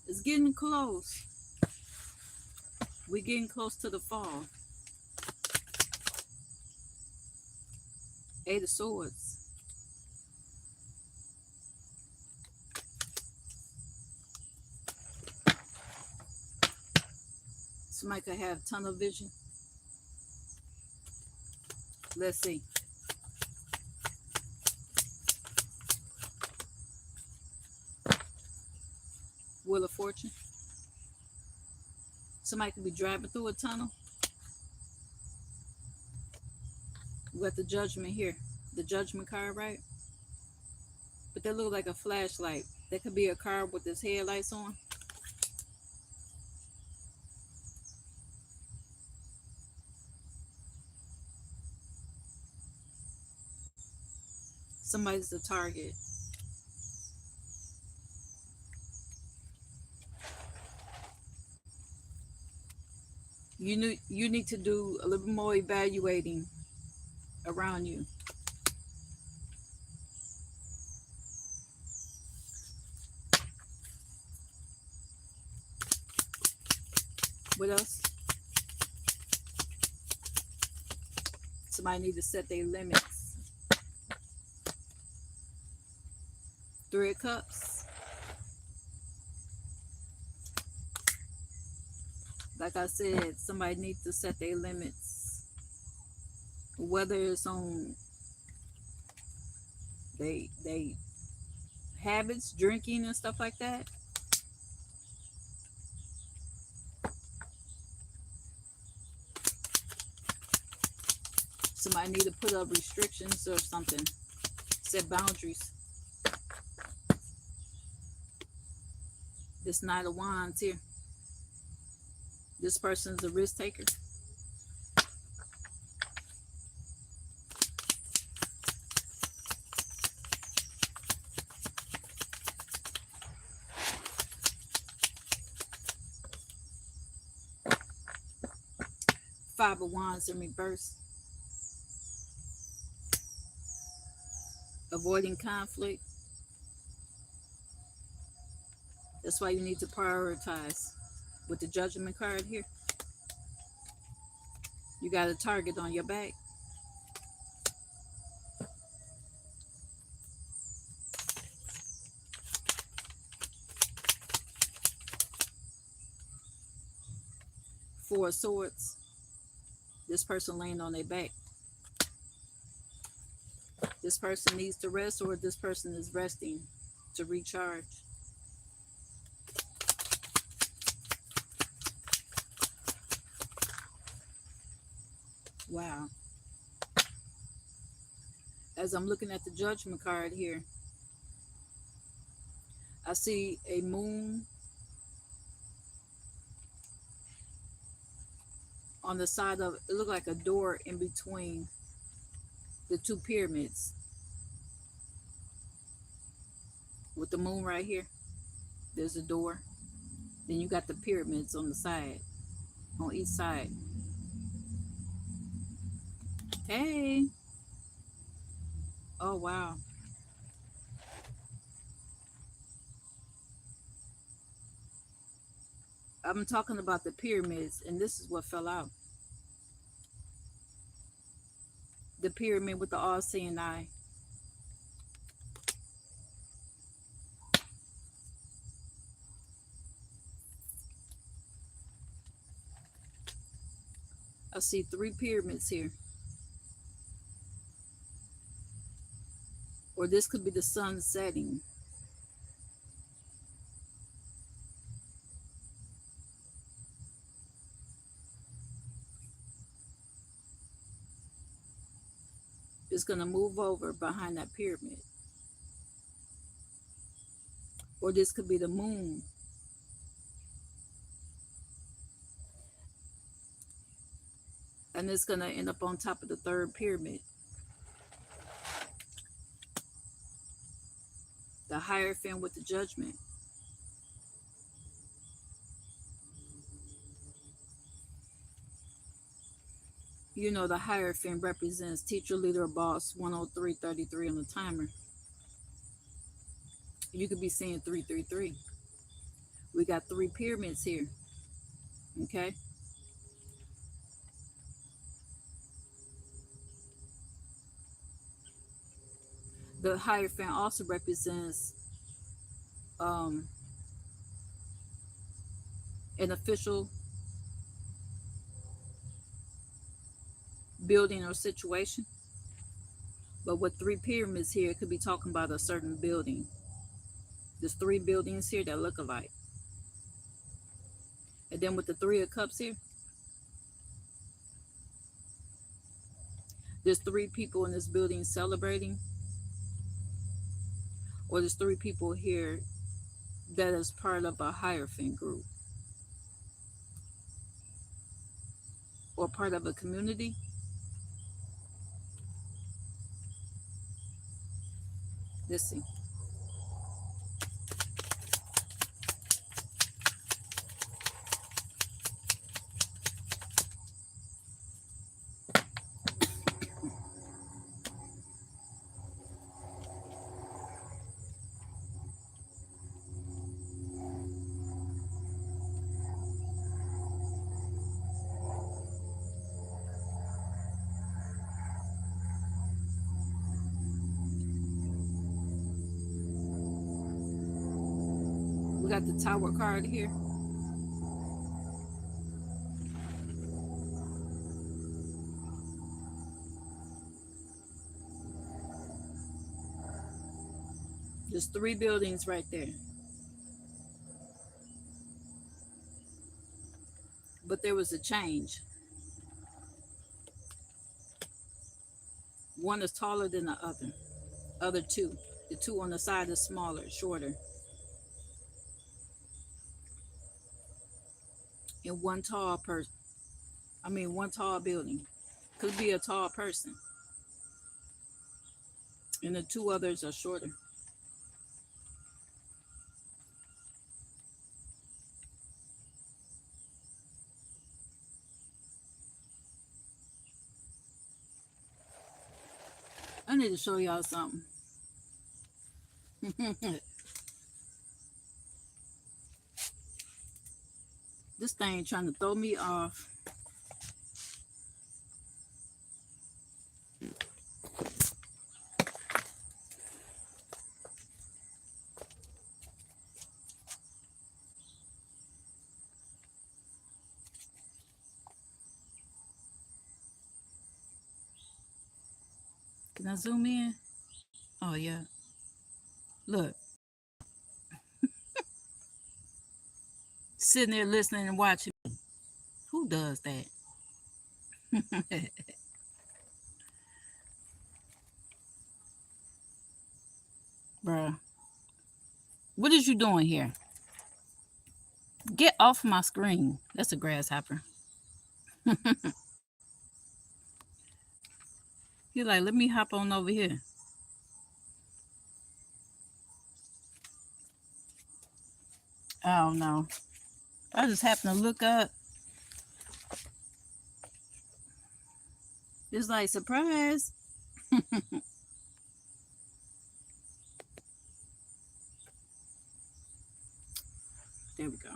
It's getting close. We're getting close to the fall. Eight of Swords. Somebody could have tunnel vision. Let's see. Wheel of Fortune. Somebody could be driving through a tunnel. We got the Judgment here. The Judgment card, right? But that look like a flashlight. That could be a car with its headlights on. Somebody's the target. You need to do a little more evaluating around you. What else? Somebody need to set their limits. Three of Cups. Like I said, somebody needs to set their limits. Whether it's on they habits, drinking and stuff like that. Somebody need to put up restrictions or something. Set boundaries. This Knight of Wands here. This person is a risk taker. Five of Wands in reverse. Avoiding conflict. That's why you need to prioritize. With the Judgment card here, you got a target on your back. Four of Swords. This person laying on their back. This person needs to rest, or this person is resting to recharge. Wow. As I'm looking at the Judgment card here, I see a moon on the side of, it looked like a door in between the two pyramids. With the moon right here, there's a door. Then you got the pyramids on the side, on each side. Hey. Oh, wow. I'm talking about the pyramids, and this is what fell out. The pyramid with the all-seeing eye. I see three pyramids here. Or this could be the sun setting. It's going to move over behind that pyramid. Or this could be the moon. And it's going to end up on top of the third pyramid. The Hierophant with the Judgment. You know, the Hierophant represents teacher, leader, or boss, 10333 on the timer. You could be seeing 333. We got three pyramids here. Okay? The Hierophant also represents an official building or situation. But with three pyramids here, it could be talking about a certain building. There's three buildings here that look alike. And then with the Three of Cups here, there's three people in this building celebrating. Or there's three people here that is part of a Hierophant group. Or part of a community. Let's see. We got the Tower card here. There's three buildings right there. But there was a change. One is taller than the other. other two. The two on the side is smaller, shorter. And one tall person. I mean, one tall building. Could be a tall person. And the two others are shorter. I need to show y'all something. This thing trying to throw me off. Can I zoom in? Oh, yeah. Look, sitting there listening and watching. Who does that? Bruh, what is you doing here? Get off my screen. That's a grasshopper. He's like, let me hop on over here. I don't know. I just happened to look up. It's like, surprise. There we go.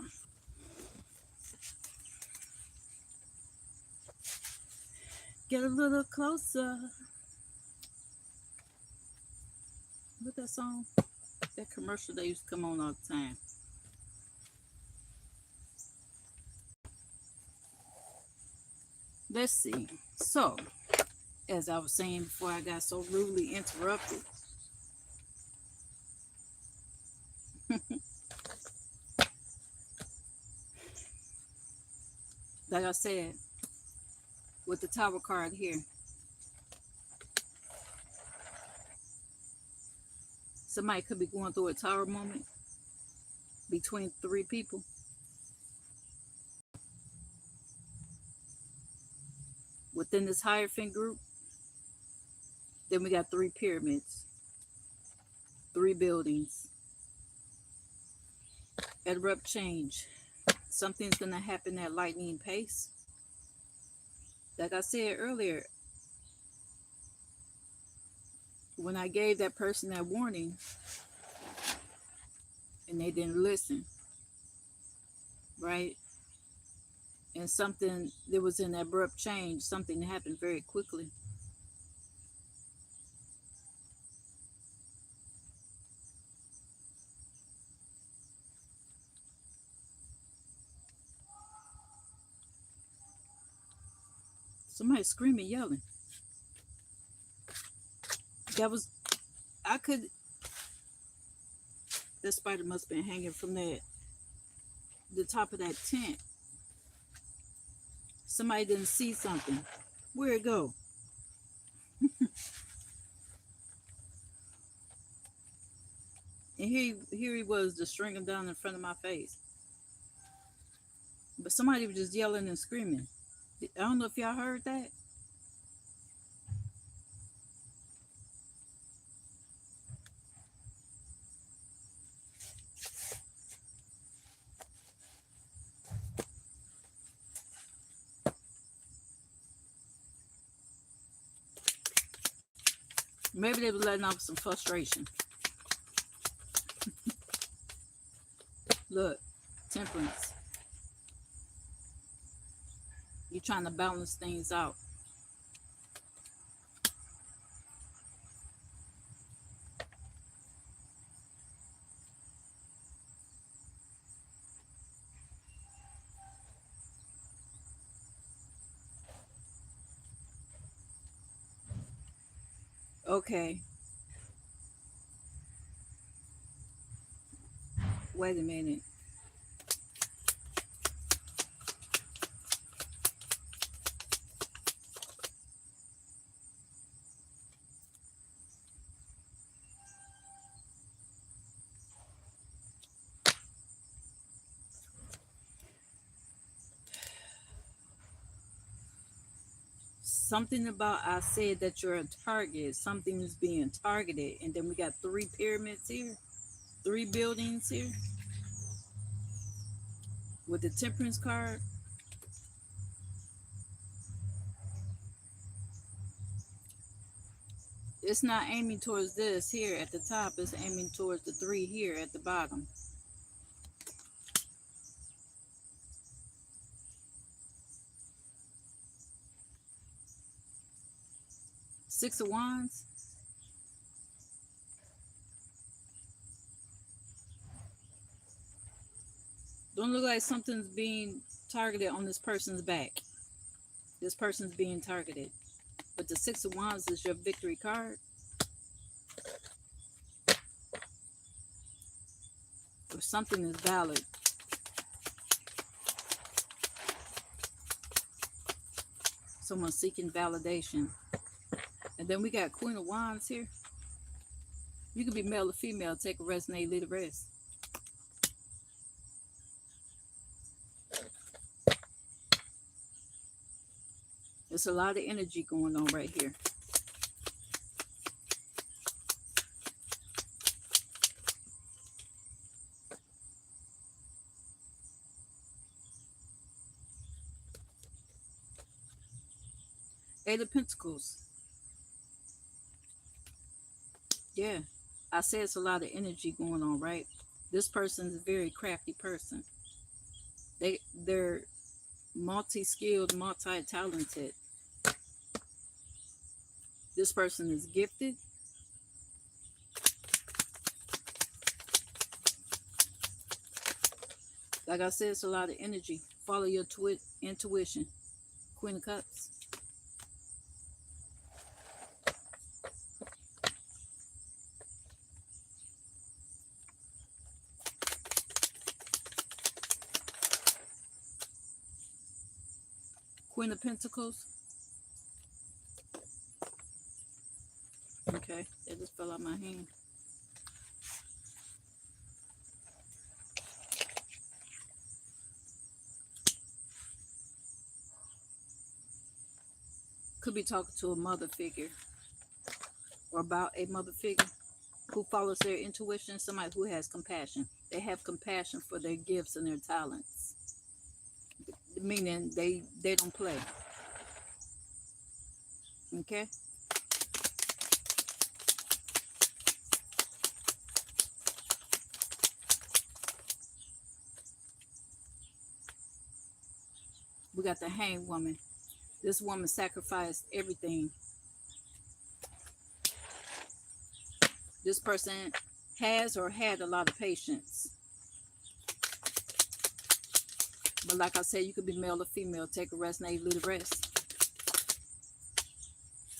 Get a little closer. What's that song? That commercial that used to come on all the time. Let's see. So, as I was saying before I got so rudely interrupted, like I said, with the tower card here, somebody could be going through a tower moment between three people. Within this Hierophant group, then we got three pyramids, three buildings, abrupt change. Something's going to happen at lightning pace. Like I said earlier, when I gave that person that warning and they didn't listen, right? And something, there was an abrupt change, something happened very quickly. Somebody screaming, yelling. That was, I could, that spider must have been hanging from the top of that tent. Somebody didn't see something. Where'd it go? And here he was just stringing down in front of my face. But somebody was just yelling and screaming. I don't know if y'all heard that. Maybe they were letting off some frustration. Look, temperance. You're trying to balance things out. Okay. Wait a minute. Something about I said that you're a target. Something is being targeted. And then we got three pyramids here, three buildings here with the temperance card. It's not aiming towards this here at the top. It's aiming towards the three here at the bottom. Six of Wands. Don't look like something's being targeted on this person's back. This person's being targeted. But the Six of Wands is your victory card. Or something is valid. Someone's seeking validation. And then we got Queen of Wands here. You could be male or female. Take a resonate, leave the rest. There's a lot of energy going on right here. Eight of Pentacles. Yeah, I say it's a lot of energy going on, right? This person is a very crafty person. They're multi-skilled, multi-talented. This person is gifted. Like I said, it's a lot of energy. Follow your intuition. Queen of Cups. Queen of Pentacles. Okay, that just fell out my hand. Could be talking to a mother figure or about a mother figure who follows their intuition, somebody who has compassion. They have compassion for their gifts and their talents, meaning they don't play. Okay? We got the Hanged Woman. This woman sacrificed everything. This person has or had a lot of patience. But like I said, you could be male or female. Take a rest, leave the rest.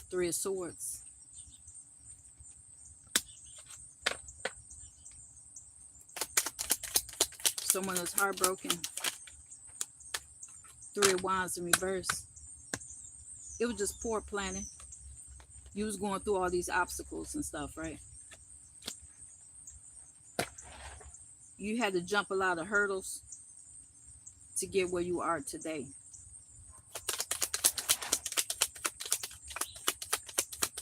Three of Swords. Someone is heartbroken. Three of Wands in reverse. It was just poor planning. You was going through all these obstacles and stuff, right? You had to jump a lot of hurdles to get where you are today.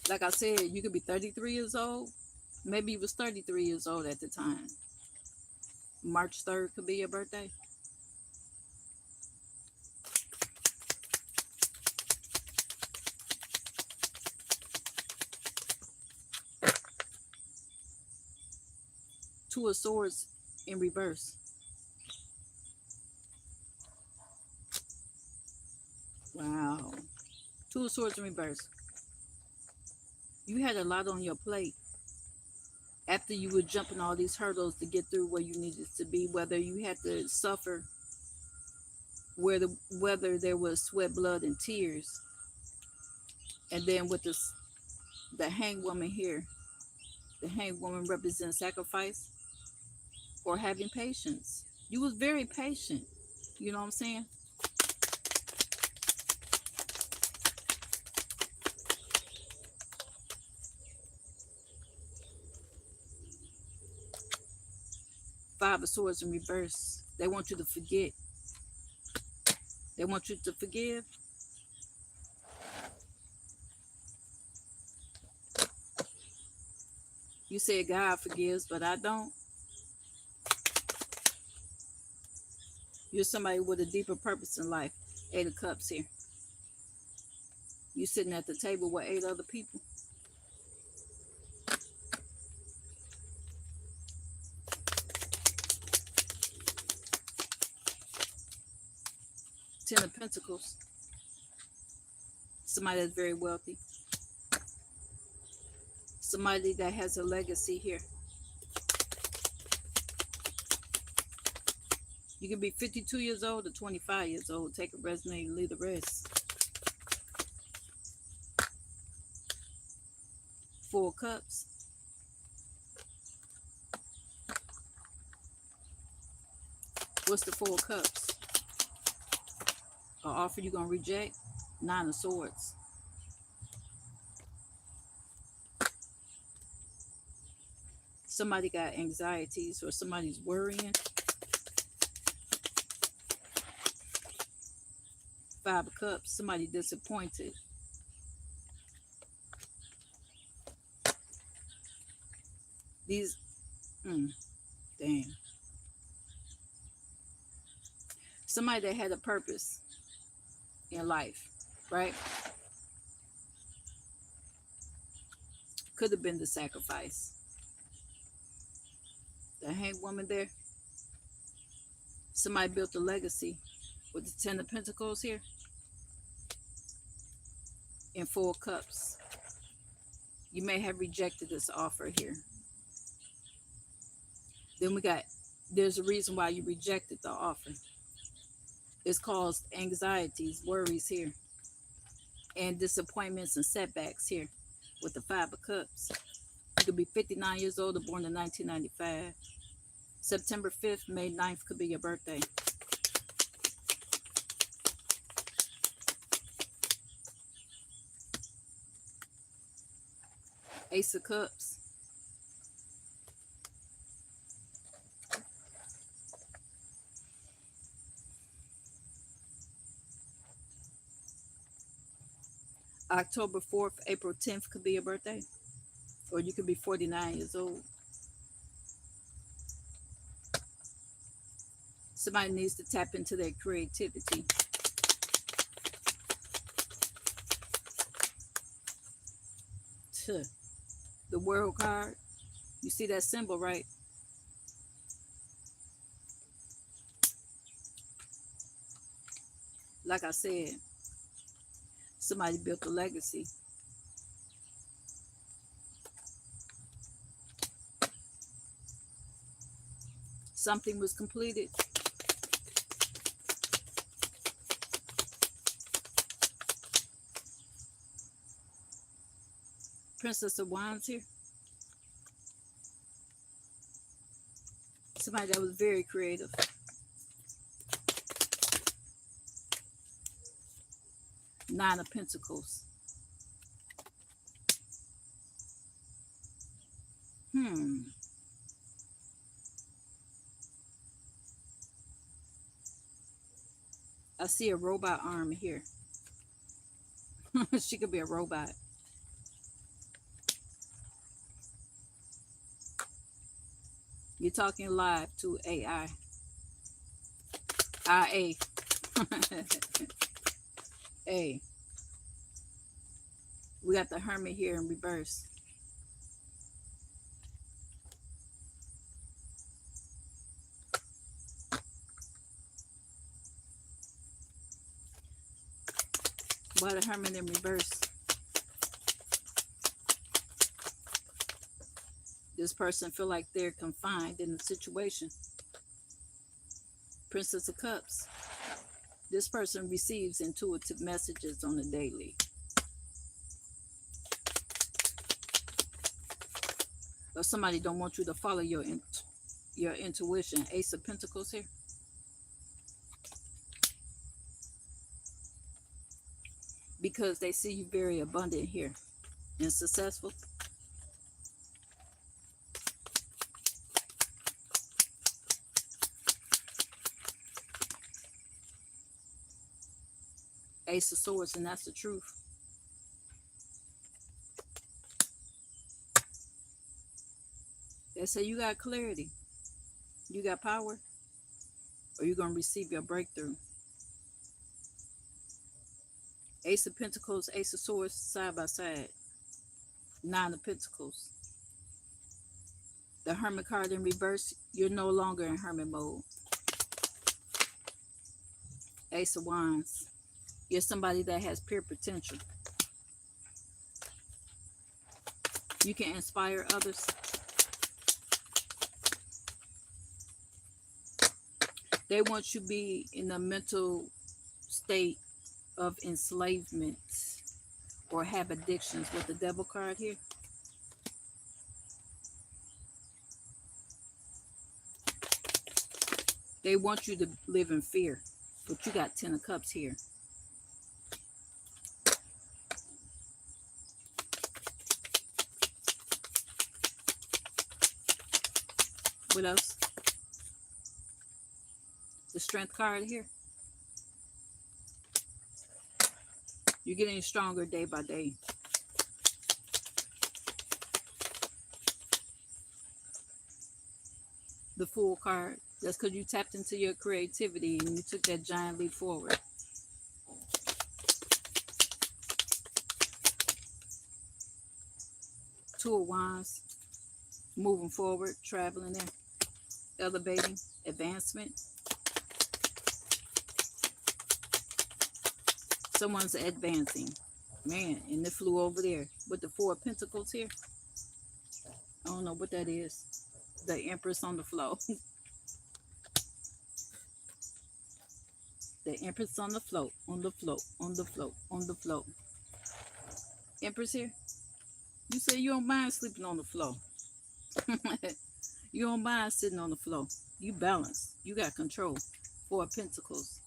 Like I said, you could be 33 years old. Maybe you was 33 years old at the time. March 3rd could be your birthday. Two of Swords in reverse. Wow. Two of Swords in reverse. You had a lot on your plate after you were jumping all these hurdles to get through where you needed to be, whether you had to suffer, whether there was sweat, blood, and tears. And then with the Hanged Woman here, the Hanged Woman represents sacrifice or having patience. You was very patient. You know what I'm saying? Five of Swords in reverse. They want you to forget. They want you to forgive. You said God forgives, but I don't. You're somebody with a deeper purpose in life. 8 of Cups here. You sitting at the table with 8 other people. Ten of Pentacles. Somebody that's very wealthy. Somebody that has a legacy here. You can be 52 years old or 25 years old. Take a resonate and leave the rest. 4 of Cups. What's the 4 of Cups? An offer you're going to reject? 9 of Swords. Somebody got anxieties or somebody's worrying. 5 of Cups. Somebody disappointed. These, damn. Somebody that had a purpose in life, right? Could have been the sacrifice. The hanged woman there. Somebody built a legacy with the 10 of Pentacles here. And 4 of Cups. You may have rejected this offer here. Then we got, there's a reason why you rejected the offer. It's caused anxieties, worries here. And disappointments and setbacks here with the 5 of Cups. You could be 59 years old or born in 1995. September 5th, May 9th could be your birthday. Ace of Cups. October 4th, April 10th could be your birthday. Or you could be 49 years old. Somebody needs to tap into their creativity. The World card. You see that symbol, right? Like I said, somebody built a legacy. Something was completed. Princess of Wands here. Somebody that was very creative. Nine of Pentacles. I see a robot arm here. She could be a robot. You're talking live to AI. IA. A. We got the Hermit here in reverse. Why the Hermit in reverse? This person feel like they're confined in the situation. Princess of Cups. This person receives intuitive messages on a daily. Or somebody don't want you to follow your intuition. Ace of Pentacles here. Because they see you very abundant here and successful. Ace of Swords, and that's the truth. They say you got clarity, you got power, or you're going to receive your breakthrough. Ace of Pentacles, Ace of Swords, side by side. Nine of Pentacles. The Hermit card in reverse, you're no longer in hermit mode. Ace of Wands. You're somebody that has pure potential. You can inspire others. They want you to be in a mental state of enslavement or have addictions with the Devil card here. They want you to live in fear, but you got 10 of Cups here. What else? The Strength card here. You're getting stronger day by day. The Fool card. That's because you tapped into your creativity and you took that giant leap forward. Two of Wands. Moving forward, traveling there, elevating, advancement. Someone's advancing. Man, and it flew over there with the Four of Pentacles here. I don't know what that is. The Empress on the flow. The Empress on the float, on the float, on the float, on the float. Empress here. You say you don't mind sleeping on the floor. You don't mind sitting on the floor. You balance. You got control. Four of Pentacles.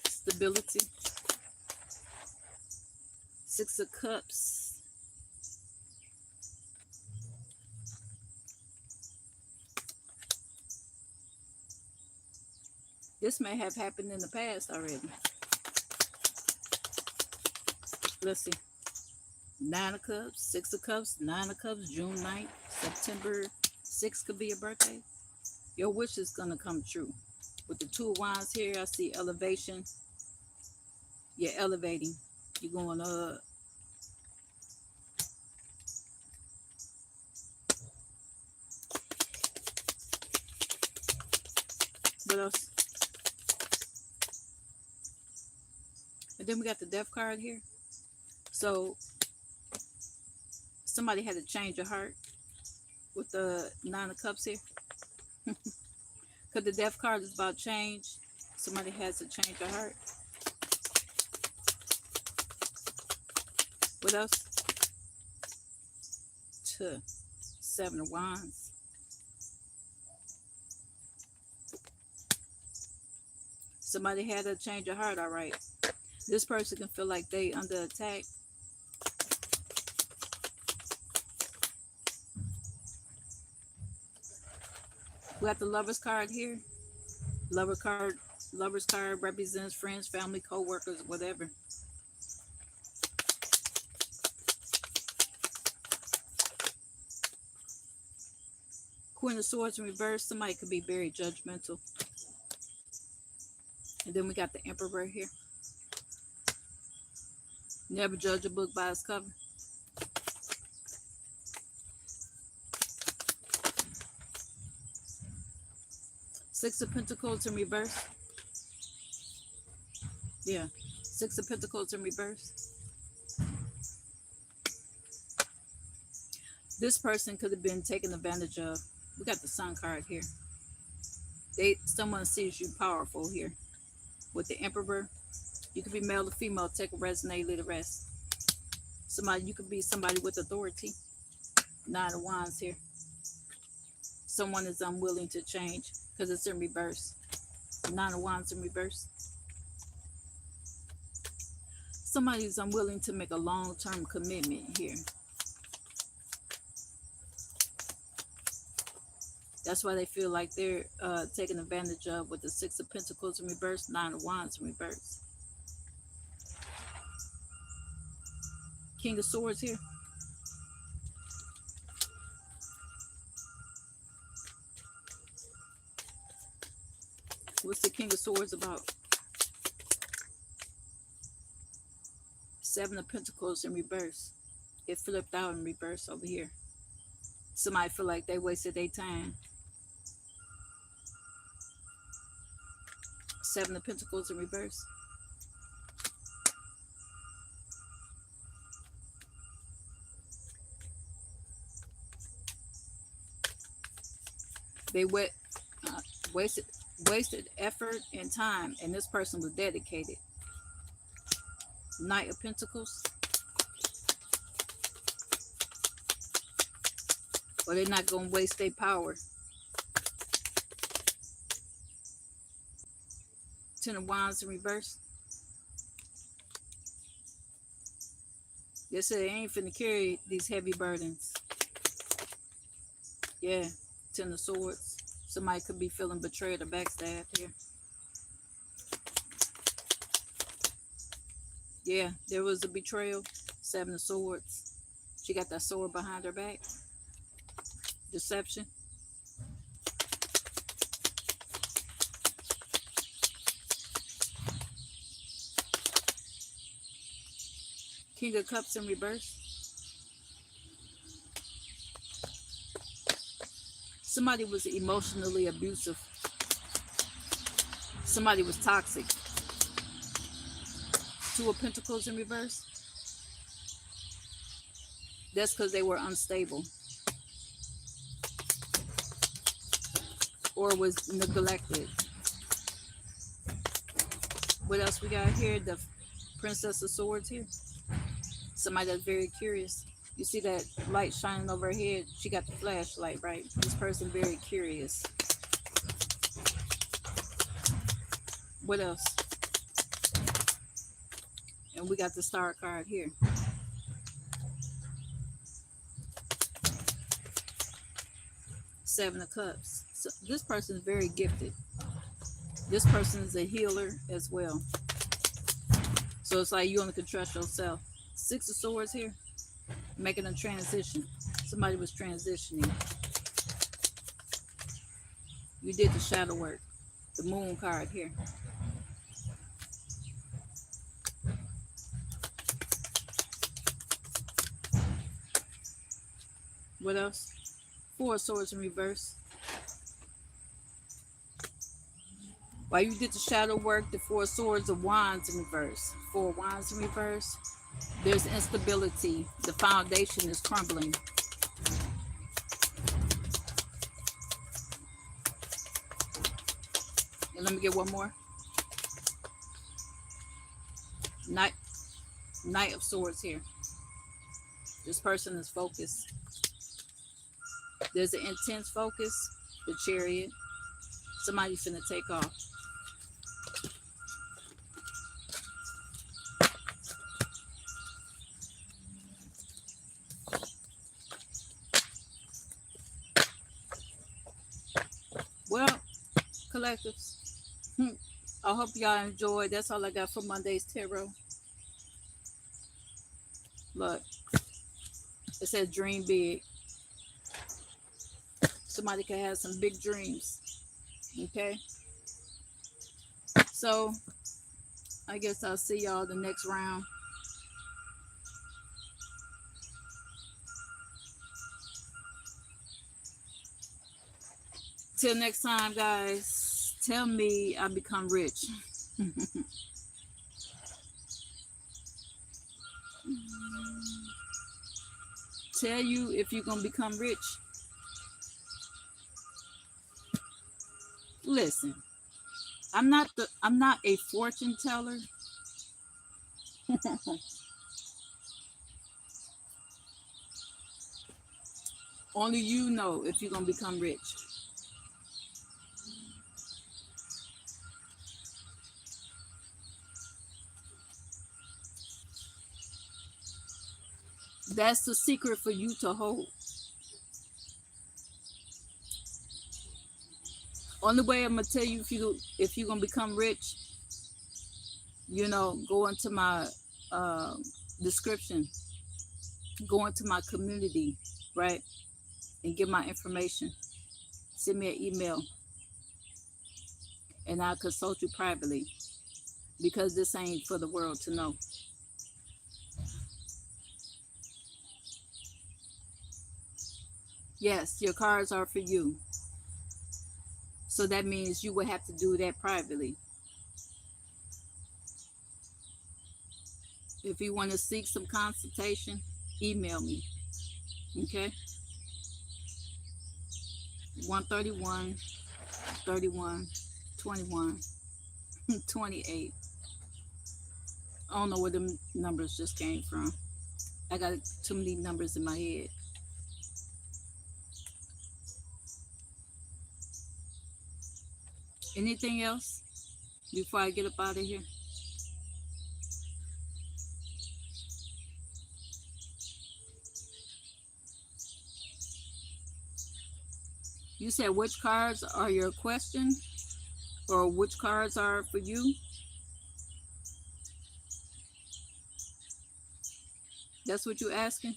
Stability. Six of Cups. This may have happened in the past already. Let's see. Nine of Cups, Six of Cups, Nine of Cups, June 9th, September 6th could be your birthday. Your wish is going to come true. With the Two of Wands here, I see elevation. You're elevating. You're going up. What else? And then we got the Death card here. So somebody had to change your heart with the Nine of Cups here. Because the Death card is about change. Somebody has to change their heart. What else? Seven of Wands. Somebody had to change your heart, all right. This person can feel like they under attack. We got the Lovers card here. Lovers card represents friends, family, co-workers, whatever. Queen of Swords in reverse. Somebody could be very judgmental. And then we got the Emperor here. Never judge a book by its cover. Six of Pentacles in reverse. Yeah. Six of Pentacles in reverse. This person could have been taken advantage of. We got the Sun card here. Someone sees you powerful here. With the Emperor. You could be male or female. Take a resonate, leave the rest. You could be somebody with authority. Nine of Wands here. Someone is unwilling to change because it's in reverse. Nine of Wands in reverse. Somebody's unwilling to make a long-term commitment here. That's why they feel like they're taken advantage of with the Six of Pentacles in reverse, Nine of Wands in reverse. King of Swords here. What's the King of Swords about? Seven of Pentacles in reverse. It flipped out in reverse over here. Somebody feel like they wasted their time. Seven of Pentacles in reverse. They wasted effort and time, and this person was dedicated. Knight of Pentacles. Or they're not going to waste their power. Ten of Wands in reverse. They said they ain't finna carry these heavy burdens. Yeah, Ten of Swords. Somebody could be feeling betrayed or backstabbed here. Yeah, there was a betrayal. Seven of Swords. She got that sword behind her back. Deception. King of Cups in reverse. Somebody was emotionally abusive. Somebody was toxic. Two of Pentacles in reverse. That's because they were unstable. Or was neglected. What else we got here? The Princess of Swords here. Somebody that's very curious. You see that light shining over her head? She got the flashlight, right? This person very curious. What else? And we got the Star card here. Seven of Cups. So this person is very gifted. This person is a healer as well. So it's like you only can trust yourself. Six of Swords here. Making a transition. Somebody was transitioning. You did the shadow work. The Moon card here. What else? Four of Swords in reverse. While you did the shadow work, the Four Swords of Wands in reverse. Four Wands in reverse. There's instability. The foundation is crumbling. And let me get one more. Knight of Swords here. This person is focused. There's an intense focus. The Chariot. Somebody's finna take off. Well, collectives, I hope y'all enjoyed. That's all I got for Monday's tarot. Look, it says dream big. Somebody can have some big dreams. Okay? So, I guess I'll see y'all the next round. Till next time, guys, tell me I become rich. Tell you if you're going to become rich. Listen, I'm not a fortune teller. Only you know if you're going to become rich. That's the secret for you to hold. Only way I'm gonna tell you if you're gonna become rich, go into my description, go into my community, right, and get my information. Send me an email, and I'll consult you privately because this ain't for the world to know. Yes, your cards are for you. So that means you would have to do that privately. If you want to seek some consultation, email me. Okay? 131 31 21 28. I don't know where the numbers just came from. I got too many numbers in my head. Anything else before I get up out of here? You said which cards are your question or which cards are for you? That's what you're asking?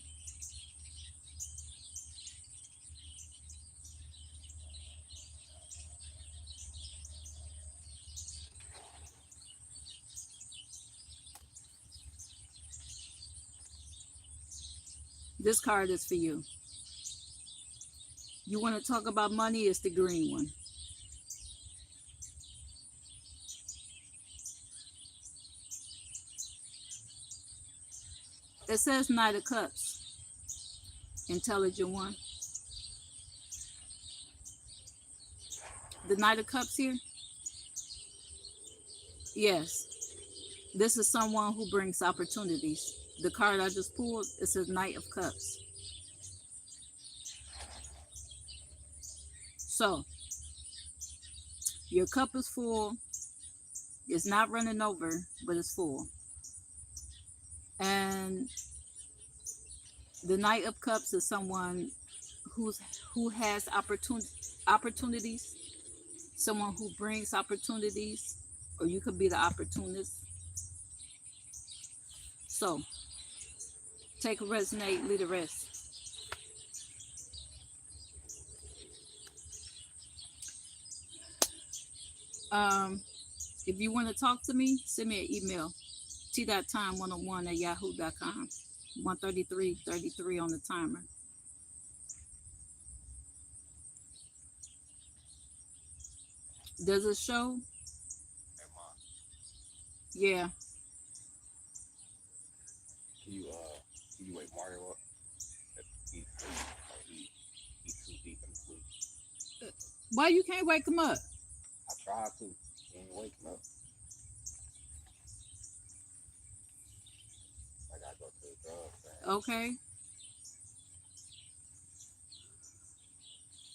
This card is for you. You want to talk about money? It's the green one. It says Knight of Cups. Intelligent one. The Knight of Cups here? Yes. This is someone who brings opportunities. The card I just pulled, it says Knight of Cups. So, your cup is full. It's not running over, but it's full. And the Knight of Cups is someone who has opportunities, someone who brings opportunities, or you could be the opportunist. So, take a resonate, leave the rest. If you want to talk to me, send me an email. Tee.time101 at yahoo.com. 133:33 on the timer. Does it show? Yeah. Can you wake Mario up? He's too deep in sleep. Why you can't wake him up? I tried to. He ain't wake him up. I gotta go to the drugs, man. Okay.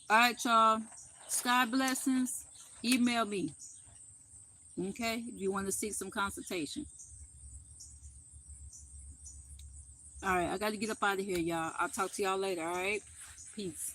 All right, y'all. Sky blessings. Email me. Okay? If you want to seek some consultation. All right. I got to get up out of here, y'all. I'll talk to y'all later. All right? Peace.